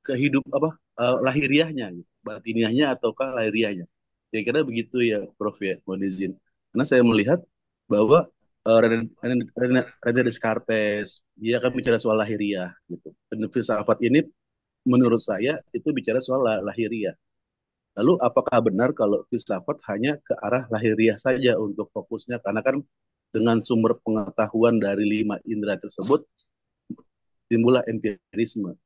kehidup apa lahiriahnya, gitu. Batiniahnya ataukah lahiriahnya? Kira-kira begitu ya, Prof ya, mohon izin. Karena saya melihat bahwa René Descartes dia akan bicara soal lahiriah gitu. Dan filsafat ini menurut saya itu bicara soal lahiriah. Lalu apakah benar kalau filsafat hanya ke arah lahiriah saja untuk fokusnya? Karena kan dengan sumber pengetahuan dari 5 indera tersebut timbullah empirisme.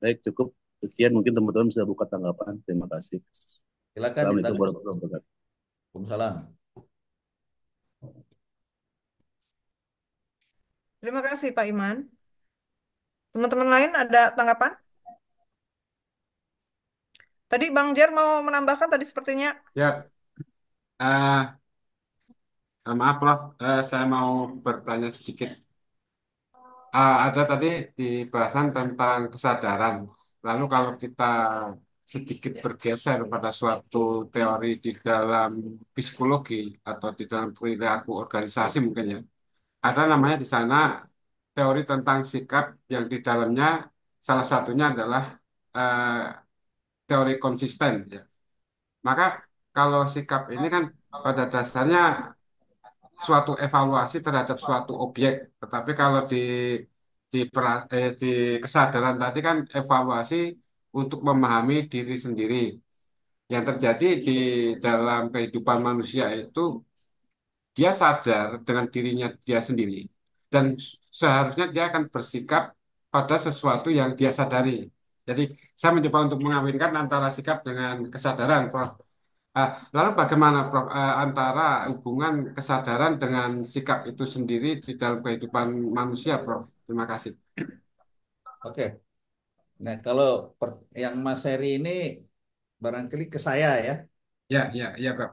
Baik, cukup sekian. Mungkin teman-teman bisa buka tanggapan. Terima kasih. Silakan Assalamualaikum ditanggapi. warahmatullahi wabarakatuh. Waalaikumsalam. Terima kasih Pak Iman. Teman-teman lain ada tanggapan? Tadi Bang Jer mau menambahkan tadi sepertinya. Ya, eh, Maaf, Prof. Saya mau bertanya sedikit. Ada tadi di bahasan tentang kesadaran. Lalu kalau kita sedikit bergeser pada suatu teori di dalam psikologi atau di dalam perilaku organisasi mungkin ya. Ada namanya di sana teori tentang sikap yang di dalamnya salah satunya adalah eh, teori konsisten ya. Maka kalau sikap ini kan pada dasarnya suatu evaluasi terhadap suatu objek. Tetapi kalau di kesadaran tadi kan evaluasi untuk memahami diri sendiri. Yang terjadi di dalam kehidupan manusia itu dia sadar dengan dirinya dia sendiri dan seharusnya dia akan bersikap pada sesuatu yang dia sadari. Jadi saya mencoba untuk mengawinkan antara sikap dengan kesadaran, Prof. Lalu bagaimana, Prof, antara hubungan kesadaran dengan sikap itu sendiri di dalam kehidupan manusia, Prof? Terima kasih. Oke. Nah, kalau yang Mas Heri ini barangkali ke saya ya. Ya, ya, ya, Prof.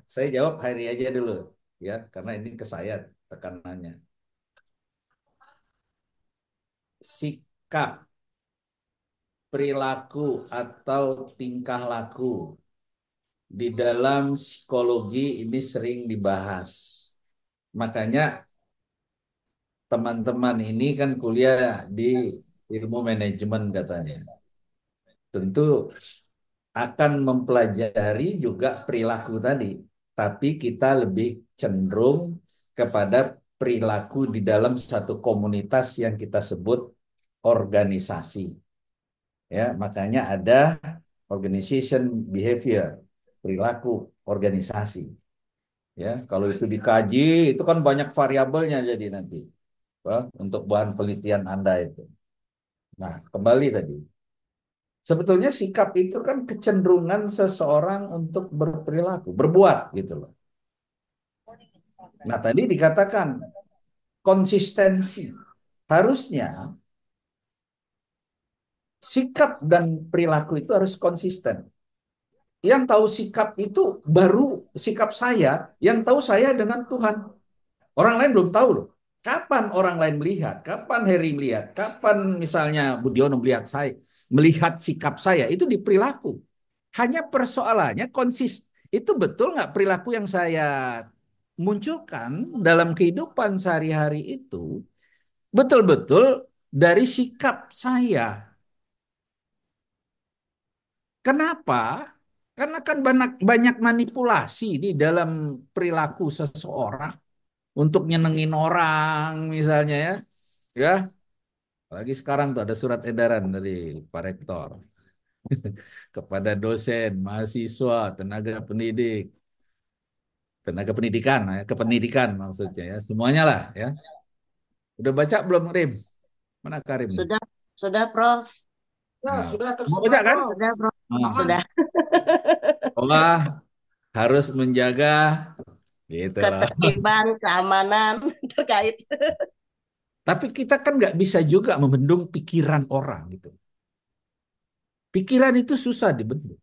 Saya jawab Heri aja dulu ya, karena ini ke saya tekanannya. Sikap, perilaku atau tingkah laku di dalam psikologi ini sering dibahas. Makanya teman-teman ini kan kuliah di ilmu manajemen katanya. Tentu akan mempelajari juga perilaku tadi, tapi kita lebih cenderung kepada perilaku di dalam satu komunitas yang kita sebut organisasi. Ya, makanya ada organization behavior, perilaku organisasi. Ya, kalau itu dikaji, itu kan banyak variabelnya jadi nanti, untuk bahan penelitian Anda itu. Nah, kembali tadi. Sebetulnya sikap itu kan kecenderungan seseorang untuk berperilaku, berbuat gitu loh. Nah, tadi dikatakan konsistensi. Harusnya sikap dan perilaku itu harus konsisten. Yang tahu sikap itu baru sikap saya, yang tahu saya dengan Tuhan. Orang lain belum tahu loh. Kapan orang lain melihat? Kapan Heri melihat? Kapan misalnya Budiono melihat saya? Melihat sikap saya itu di perilaku. Hanya persoalannya itu betul nggak perilaku yang saya munculkan dalam kehidupan sehari-hari itu betul-betul dari sikap saya. Kenapa? Karena kan banyak banyak manipulasi di dalam perilaku seseorang untuk nyenengin orang misalnya ya. Ya, apalagi sekarang tuh ada surat edaran dari Pak Rektor kepada dosen, mahasiswa, tenaga pendidikan, ya, kependidikan maksudnya ya, semuanya lah ya. Udah baca belum Rim? Mana Karim nih? Sudah, sudah, Prof. Ya, Nah, sudah mau tersebar, baca kan? Prof. Sudah, Prof. Nah, Sudah. wah, harus menjaga gitu loh. Ketertiban, keamanan terkait. Tapi kita kan nggak bisa juga membendung pikiran orang gitu. Pikiran itu susah dibendung.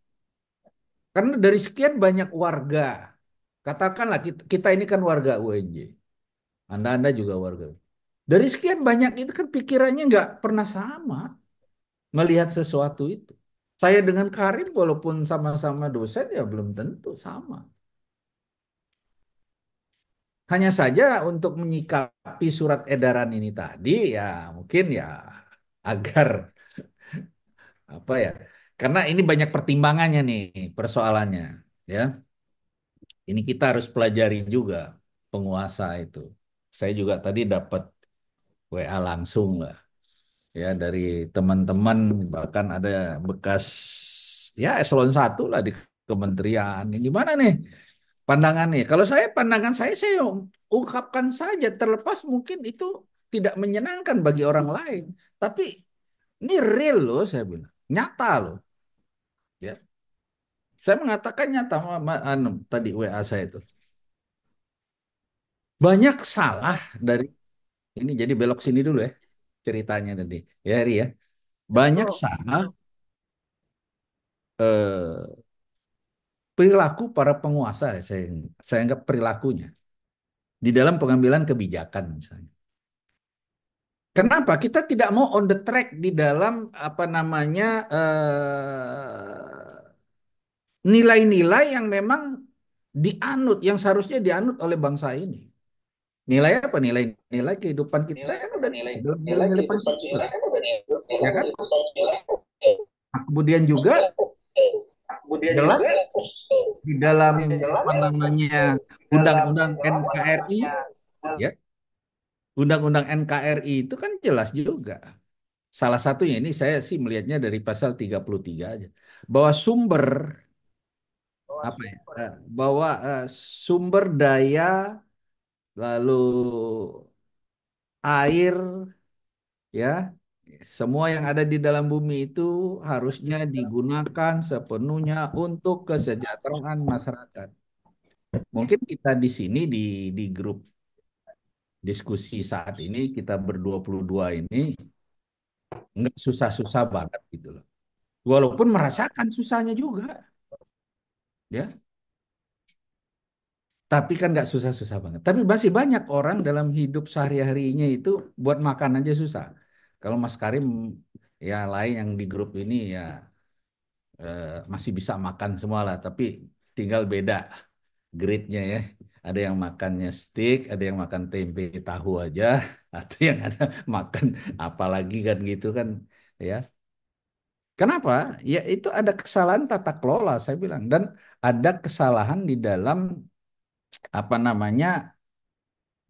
Karena dari sekian banyak warga, katakanlah kita ini kan warga UNJ, Anda juga warga. Dari sekian banyak itu kan pikirannya nggak pernah sama melihat sesuatu itu. Saya dengan Karim walaupun sama-sama dosen ya belum tentu sama. Hanya saja untuk menyikapi surat edaran ini tadi ya mungkin ya agar apa ya? Karena ini banyak pertimbangannya nih persoalannya, ya. Ini kita harus pelajari juga penguasa itu. Saya juga tadi dapat WA langsung lah, ya dari teman-teman bahkan ada bekas ya eselon 1 lah di kementerian. Ini gimana nih pandangannya? Kalau saya ungkapkan saja terlepas mungkin itu tidak menyenangkan bagi orang lain, tapi ini real loh saya bilang, nyata loh. Ya. Saya mengatakan nyata tadi WA saya itu. Banyak salah dari ini jadi belok sini dulu ya ceritanya tadi. Ya Ri ya. Banyak salah perilaku para penguasa, saya anggap perilakunya di dalam pengambilan kebijakan misalnya. Kenapa? Kita tidak mau on the track di dalam apa namanya nilai-nilai yang memang dianut, yang seharusnya dianut oleh bangsa ini. Nilai apa? Nilai-nilai kehidupan kita kan udah dalam nilai-nilai Pancasila, ya kan? Nah, kemudian juga jelas di dalam apa namanya Undang-Undang NKRI, ya, Undang-Undang NKRI itu kan jelas juga. Salah satunya ini saya sih melihatnya dari pasal 33 aja, bahwa sumber apa ya? Bahwa sumber daya lalu air, ya, semua yang ada di dalam bumi itu harusnya digunakan sepenuhnya untuk kesejahteraan masyarakat. Mungkin kita di sini di grup diskusi saat ini kita ber-22 ini nggak susah-susah banget gitu loh. Walaupun merasakan susahnya juga, ya. Tapi kan nggak susah-susah banget. Tapi masih banyak orang dalam hidup sehari-harinya itu buat makan aja susah. Kalau Mas Karim ya lain yang di grup ini ya masih bisa makan semua lah. Tapi tinggal beda grade-nya ya. Ada yang makannya steak, ada yang makan tempe tahu aja, atau yang ada makan apalagi kan gitu kan ya. Kenapa? Ya itu ada kesalahan tata kelola saya bilang dan ada kesalahan di dalam apa namanya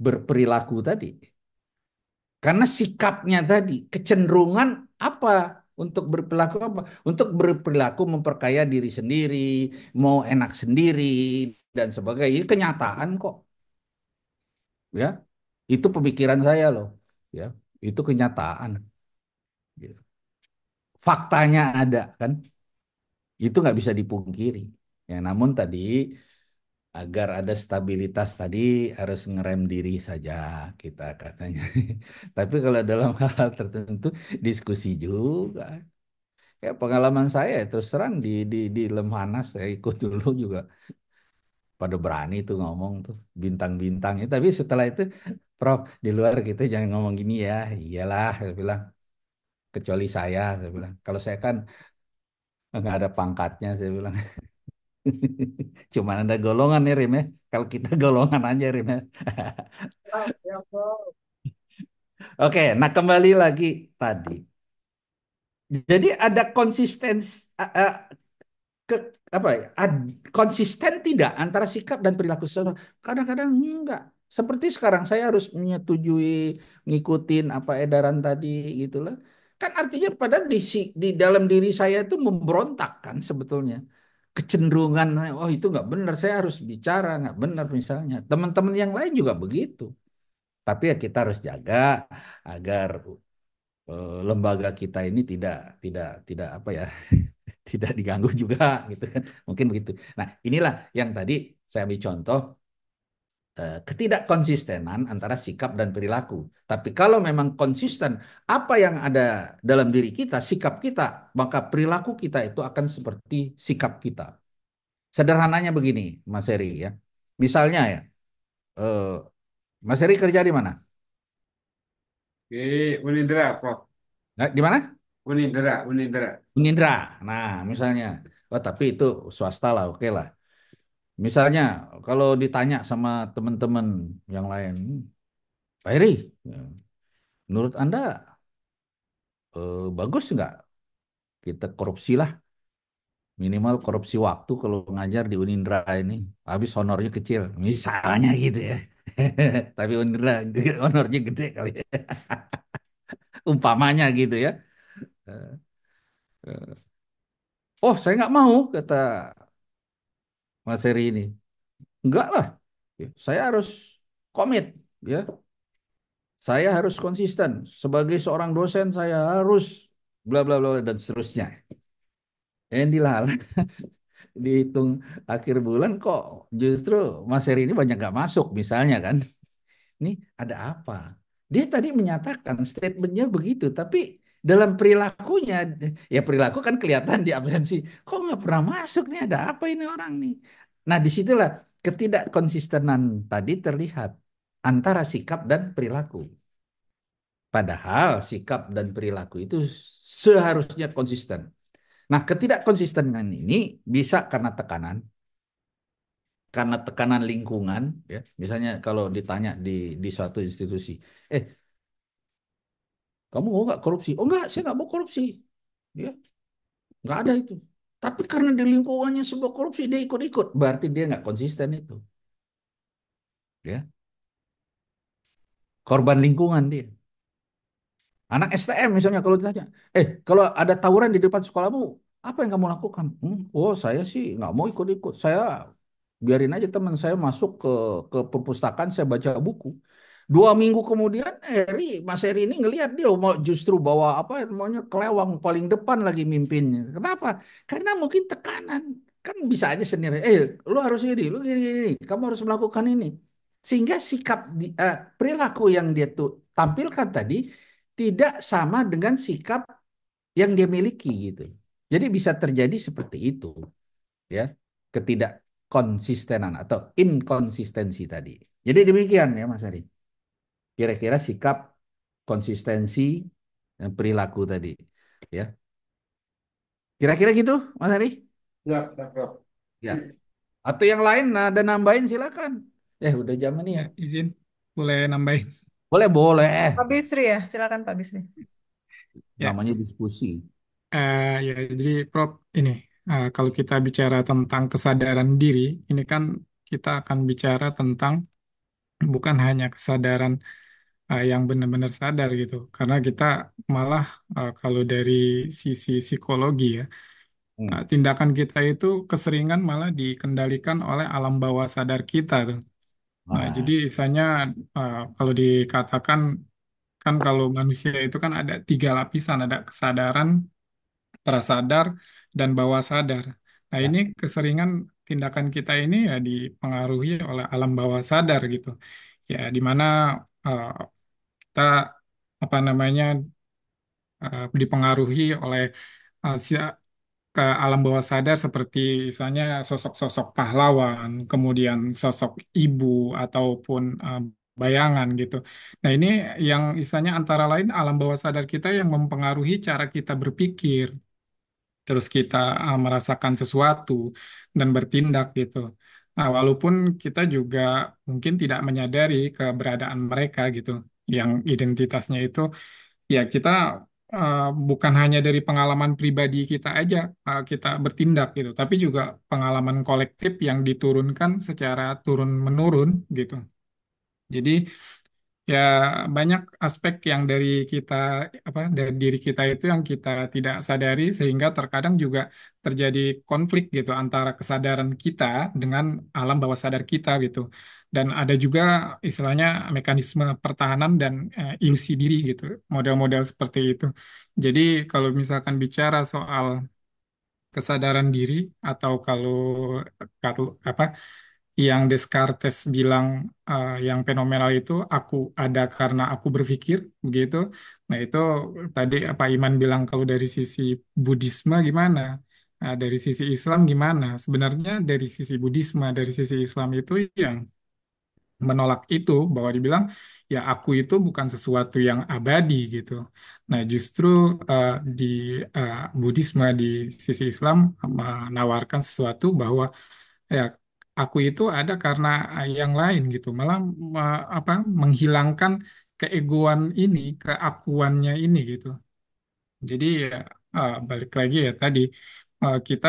berperilaku tadi. Karena sikapnya tadi, kecenderungan apa untuk berperilaku apa? Untuk berperilaku memperkaya diri sendiri, mau enak sendiri dan sebagainya. Ini kenyataan kok, ya. Itu pemikiran saya loh, ya. Itu kenyataan. Gitu. Faktanya ada kan, itu nggak bisa dipungkiri. Ya, namun tadi agar ada stabilitas tadi harus ngerem diri saja kita katanya. Tapi kalau dalam hal tertentu diskusi juga. Ya pengalaman saya terus terang di Lemhanas saya ikut dulu juga pada berani tuh ngomong tuh bintang-bintang itu. Tapi setelah itu Prof di luar kita jangan ngomong gini ya. Iyalah saya bilang kecuali saya bilang. Kalau saya kan nggak ada pangkatnya saya bilang. Cuman ada golongan ya Rim ya. Kalau kita golongan aja Rim ya. Oke, nah kembali lagi tadi. Jadi ada konsistensi ke apa ya? Konsisten tidak antara sikap dan perilaku seseorang. Kadang-kadang enggak. Seperti sekarang saya harus menyetujui ngikutin apa edaran tadi gitu lah. Kan artinya pada di dalam diri saya itu memberontak kan sebetulnya. Kecenderungan oh itu nggak benar saya harus bicara nggak benar misalnya teman-teman yang lain juga begitu tapi ya kita harus jaga agar lembaga kita ini tidak apa ya tidak diganggu juga gitu kan mungkin begitu nah inilah yang tadi saya ambil contoh ketidakkonsistenan antara sikap dan perilaku tapi kalau memang konsisten apa yang ada dalam diri kita sikap kita maka perilaku kita itu akan seperti sikap kita. Sederhananya begini, Mas Heri ya. Misalnya ya, eh, Mas Heri kerja di mana? Di Unindra, Prof. Nah, di mana? Unindra, Unindra. Unindra. Nah, misalnya. Oh, tapi itu swasta lah, oke lah. Misalnya, kalau ditanya sama teman-teman yang lain, Pak Heri, ya, menurut Anda bagus nggak kita korupsi lah? Minimal korupsi waktu kalau ngajar di Unindra ini. Habis honornya kecil. Misalnya gitu ya. Tapi Unindra honornya gede kali ya. Umpamanya gitu ya. Eh, eh, Oh, saya nggak mau, kata Mas Heri ini. Enggak lah, ya, saya harus komit, ya. Saya harus konsisten. Sebagai seorang dosen, saya harus bla bla bla dan seterusnya. Dan dilalah, dihitung akhir bulan kok justru Mas Heri ini banyak nggak masuk, misalnya kan. Ini ada apa? Dia tadi menyatakan statementnya begitu, tapi dalam perilakunya, ya perilaku kan kelihatan di absensi. Kok nggak pernah masuk nih? Ada apa ini orang nih? Nah, disitulah ketidakkonsistenan tadi terlihat antara sikap dan perilaku. Padahal sikap dan perilaku itu seharusnya konsisten. Nah, ketidakkonsistenan ini bisa karena tekanan lingkungan, ya. Misalnya kalau ditanya di suatu institusi, eh, kamu mau nggak korupsi? Oh enggak, saya nggak mau korupsi. Ya, nggak ada itu. Tapi karena di lingkungannya sebuah korupsi, dia ikut-ikut. Berarti dia nggak konsisten itu. Ya, korban lingkungan dia. Anak STM misalnya kalau ditanya, kalau ada tawuran di depan sekolahmu, apa yang kamu lakukan? Oh, saya sih nggak mau ikut-ikut. Saya biarin aja teman saya masuk ke perpustakaan, saya baca buku. 2 minggu kemudian, Mas Eri ini ngelihat dia mau justru bawa apa maunya kelewang paling depan lagi mimpinnya. Kenapa? Karena mungkin tekanan. Kan bisa aja sendiri. Lu harus ini, lu gini, kamu harus melakukan ini. Sehingga perilaku yang dia tuh tampilkan tadi tidak sama dengan sikap yang dia miliki gitu. Jadi bisa terjadi seperti itu, ya, ketidakkonsistenan atau inkonsistensi tadi. Jadi demikian ya Mas Ari. Kira-kira sikap, konsistensi, dan perilaku tadi, ya. Kira-kira gitu, Mas Ari? Ya, ya, Prof. Ya. Atau yang lain ada nambahin silakan. Udah jam ini ya. Ya, izin boleh nambahin. Boleh, boleh. Pak Bisri ya, silakan Pak Bisri. Ya, Namanya diskusi. ya jadi Prof ini kalau kita bicara tentang kesadaran diri, ini kan kita akan bicara tentang bukan hanya kesadaran yang benar-benar sadar gitu, karena kita malah kalau dari sisi psikologi ya, tindakan kita itu keseringan malah dikendalikan oleh alam bawah sadar kita tuh. Nah, jadi misalnya kalau dikatakan kan kalau manusia itu kan ada 3 lapisan, ada kesadaran, prasadar, dan bawah sadar. Nah, ini keseringan tindakan kita ini ya dipengaruhi oleh alam bawah sadar gitu. Ya, di mana eh, kita apa namanya dipengaruhi oleh eh, si- ke alam bawah sadar seperti misalnya sosok-sosok pahlawan, kemudian sosok ibu ataupun bayangan gitu. Nah, ini yang istilahnya antara lain alam bawah sadar kita yang mempengaruhi cara kita berpikir, terus kita merasakan sesuatu dan bertindak gitu. Nah, walaupun kita juga mungkin tidak menyadari keberadaan mereka gitu, yang identitasnya itu ya kita bukan hanya dari pengalaman pribadi kita aja kita bertindak gitu, tapi juga pengalaman kolektif yang diturunkan secara turun menurun gitu. Jadi ya banyak aspek yang dari kita apa dari diri kita itu yang kita tidak sadari sehingga terkadang juga terjadi konflik gitu antara kesadaran kita dengan alam bawah sadar kita gitu. Dan ada juga istilahnya mekanisme pertahanan dan ilusi diri gitu, model-model seperti itu. Jadi kalau misalkan bicara soal kesadaran diri atau kalau apa yang Descartes bilang yang fenomenal itu aku ada karena aku berpikir begitu. Nah itu tadi apa Iman bilang kalau dari sisi Buddhisme gimana? Nah, dari sisi Islam gimana? Sebenarnya dari sisi Buddhisme, dari sisi Islam itu yang menolak itu bahwa dibilang ya aku itu bukan sesuatu yang abadi gitu. Nah justru di Buddhisme di sisi Islam menawarkan sesuatu bahwa ya aku itu ada karena yang lain gitu, malah apa menghilangkan keegoan ini, keakuannya ini gitu. Jadi ya balik lagi ya tadi kita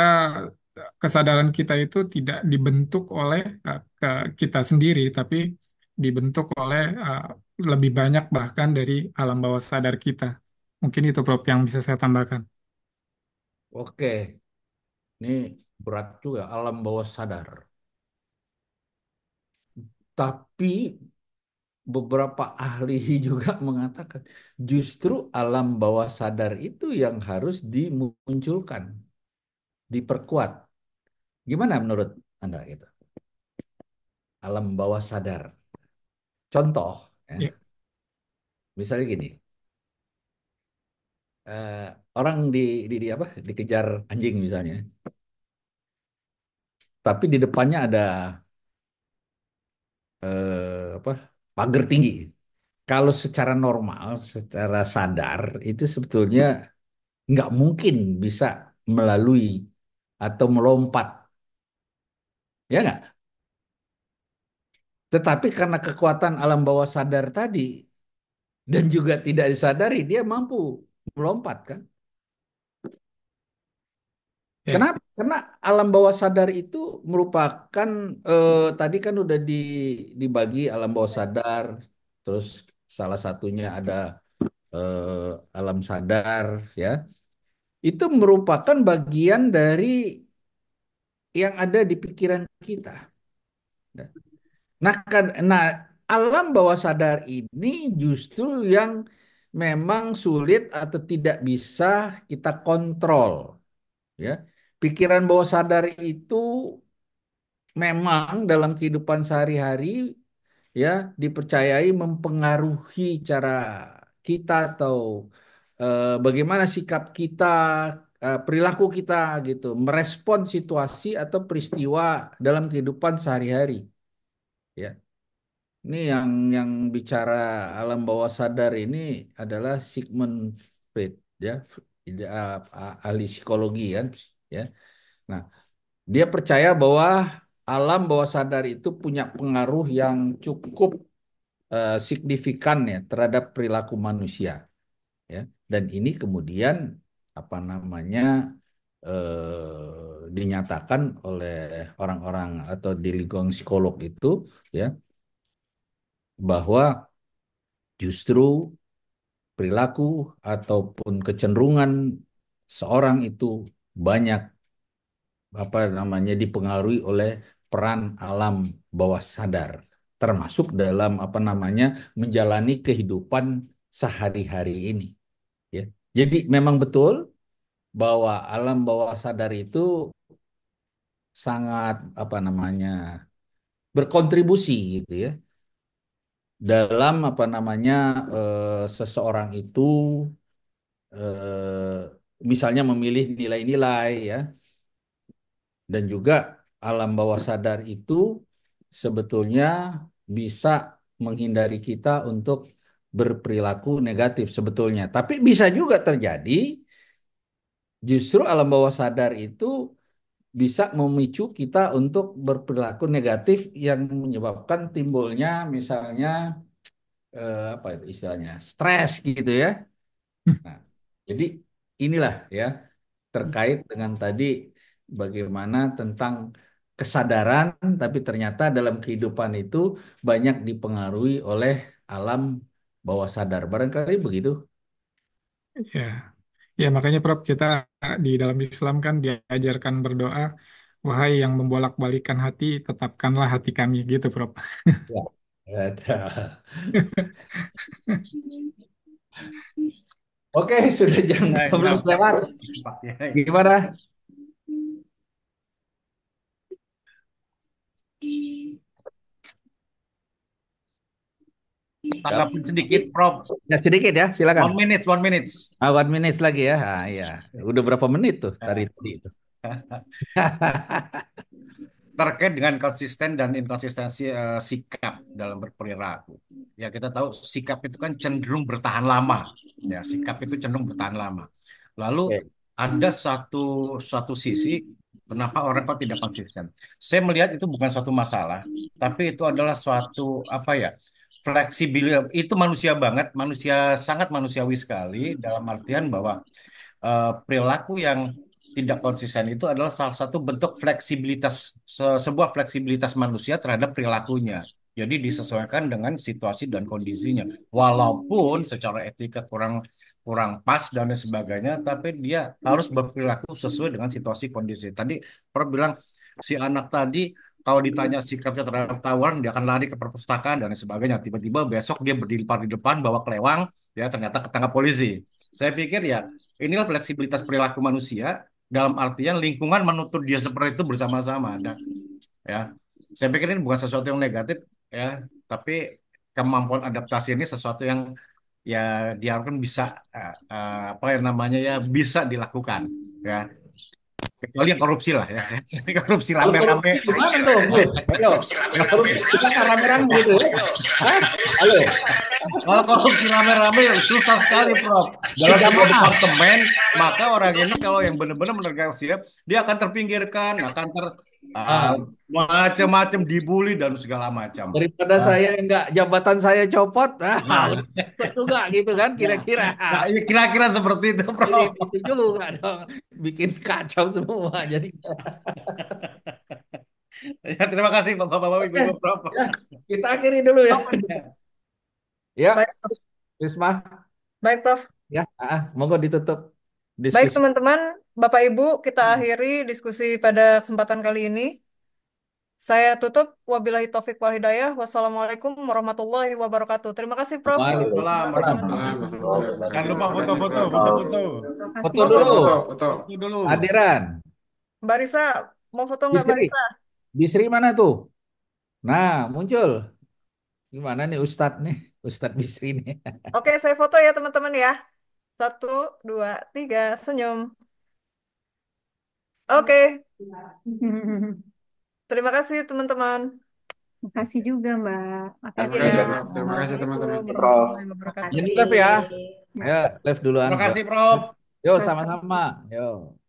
kesadaran kita itu tidak dibentuk oleh kita sendiri, tapi dibentuk oleh lebih banyak bahkan dari alam bawah sadar kita. Mungkin itu Prof yang bisa saya tambahkan. Oke, ini berat juga alam bawah sadar. Tapi beberapa ahli juga mengatakan justru alam bawah sadar itu yang harus dimunculkan, diperkuat. Gimana menurut Anda gitu? Alam bawah sadar. Contoh, ya. Ya. Misalnya gini, eh, orang di apa dikejar anjing misalnya, tapi di depannya ada apa pagar tinggi. Kalau secara normal, secara sadar itu sebetulnya nggak mungkin bisa melalui atau melompat, ya nggak? Tetapi karena kekuatan alam bawah sadar tadi dan juga tidak disadari, dia mampu melompat kan? Ya, Kenapa? Karena alam bawah sadar itu merupakan tadi kan udah dibagi alam bawah sadar, terus salah satunya ada alam sadar, ya. Itu merupakan bagian dari yang ada di pikiran kita. Nah, alam bawah sadar ini justru yang memang sulit atau tidak bisa kita kontrol, ya. Pikiran bawah sadar itu memang dalam kehidupan sehari-hari ya dipercayai mempengaruhi cara kita atau bagaimana sikap kita, perilaku kita gitu, merespon situasi atau peristiwa dalam kehidupan sehari-hari. Ya, ini yang bicara alam bawah sadar ini adalah Sigmund Freud, ya, ahli psikologi kan, ya. Nah, dia percaya bahwa alam bawah sadar itu punya pengaruh yang cukup signifikan ya terhadap perilaku manusia, ya. Dan ini kemudian apa namanya dinyatakan oleh orang-orang atau di lingkungan psikolog itu, ya, bahwa justru perilaku ataupun kecenderungan seorang itu banyak apa namanya dipengaruhi oleh peran alam bawah sadar, termasuk dalam apa namanya menjalani kehidupan sehari-hari ini, ya. Jadi memang betul bahwa alam bawah sadar itu sangat apa namanya berkontribusi gitu ya dalam apa namanya seseorang itu misalnya memilih nilai-nilai, ya. Dan juga alam bawah sadar itu sebetulnya bisa menghindari kita untuk berperilaku negatif sebetulnya. Tapi bisa juga terjadi justru alam bawah sadar itu bisa memicu kita untuk berperilaku negatif yang menyebabkan timbulnya misalnya apa itu istilahnya stres gitu ya. Nah, jadi inilah ya terkait dengan tadi bagaimana tentang kesadaran, tapi ternyata dalam kehidupan itu banyak dipengaruhi oleh alam bawah sadar. Barangkali begitu. ya, ya makanya Prof kita di dalam Islam kan diajarkan berdoa, wahai yang membolak-balikan hati, tetapkanlah hati kami, gitu Prof. Ya. Ada. Oke, sudah jam Nah, 12 nampak lewat. Pak ya. Gimana? Tanggapin sedikit, Prof. Ya sedikit ya, silakan. 1 minute, 1 minute. 1 minute lagi ya. Ah, iya. Udah berapa menit tuh tadi tadi itu? Terkait dengan konsisten dan inkonsistensi sikap dalam berperilaku. Ya kita tahu sikap itu kan cenderung bertahan lama. Ya sikap itu cenderung bertahan lama. Lalu Oke. ada satu sisi kenapa orang kok tidak konsisten. Saya melihat itu bukan suatu masalah, tapi itu adalah suatu apa ya fleksibilitas. Itu manusia banget, manusia sangat manusiawi sekali dalam artian bahwa perilaku yang tidak konsisten itu adalah salah satu bentuk fleksibilitas sebuah fleksibilitas manusia terhadap perilakunya. Jadi disesuaikan dengan situasi dan kondisinya. Walaupun secara etika kurang kurang pas dan lain sebagainya, tapi dia harus berperilaku sesuai dengan situasi kondisi. Tadi Prof bilang si anak tadi kalau ditanya sikapnya terhadap tawuran, dia akan lari ke perpustakaan dan lain sebagainya. Tiba-tiba besok dia berdiri di depan bawa kelewang, ya ternyata ketangkap polisi. Saya pikir ya inilah fleksibilitas perilaku manusia dalam artian lingkungan menuntut dia seperti itu bersama-sama. Dan ya, saya pikir ini bukan sesuatu yang negatif ya, tapi kemampuan adaptasi ini sesuatu yang ya diharapkan bisa apa yang namanya ya bisa dilakukan ya. Kecuali yang korupsi lah ya. Korupsi Kalau rame-rame. korupsi gimana tuh, Bu? Ayo, korupsi gimana rame-rame gitu ya? Hah? Halo, Kalau korupsi rame-rame susah sekali, Prof. Dalam sebuah berjamaah. departemen, maka orang ini kalau yang benar-benar menegak siap, dia akan terpinggirkan, akan ah, Ah, macam-macam dibully dan segala macam. daripada Ah, saya enggak jabatan saya copot, nah, udah copot juga gitu kan nah, kira-kira. nah, ya kira-kira seperti itu, Mirip Prof. itu juga dong, bikin kacau semua. Jadi, Ya, terima kasih Bapak-Bapak, oke, Ibu-Ibu, Prof. ya kita akhiri dulu ya. Oke, Ya, baik, Prof. Risma, Baik, Prof. ya, monggo ditutup Baik, diskusi. teman-teman, Bapak Ibu, kita akhiri diskusi pada kesempatan kali ini. Saya tutup. Wabillahi taufik wal hidayah. Wassalamualaikum warahmatullahi wabarakatuh. Terima kasih, Prof. Waalaikumsalam Terima kasih, teman-teman. warahmatullahi. Jangan lupa foto-foto, Prof. foto-foto. Terima Foto kasih. Foto, dulu, foto, Foto. foto dulu. hadiran. Mbak Risa, mau foto nggak, Mbak Bisri, Risa? Bisri mana tuh? Nah, muncul. Gimana nih Ustadz nih? Ustadz Bisri nih. Oke, saya foto ya, teman-teman ya. 1, 2, 3, senyum. Oke, terima kasih, teman-teman. Terima kasih juga, Mbak. Terima Makasih. Iya, kasih, Prof. Terima kasih, teman-teman. Assalamualaikum Prof. warahmatullahi wabarakatuh. Ini Makasih. live ya. Ya, live duluan. Terima kasih, Prof. Yo, Makasih. sama-sama. Yo.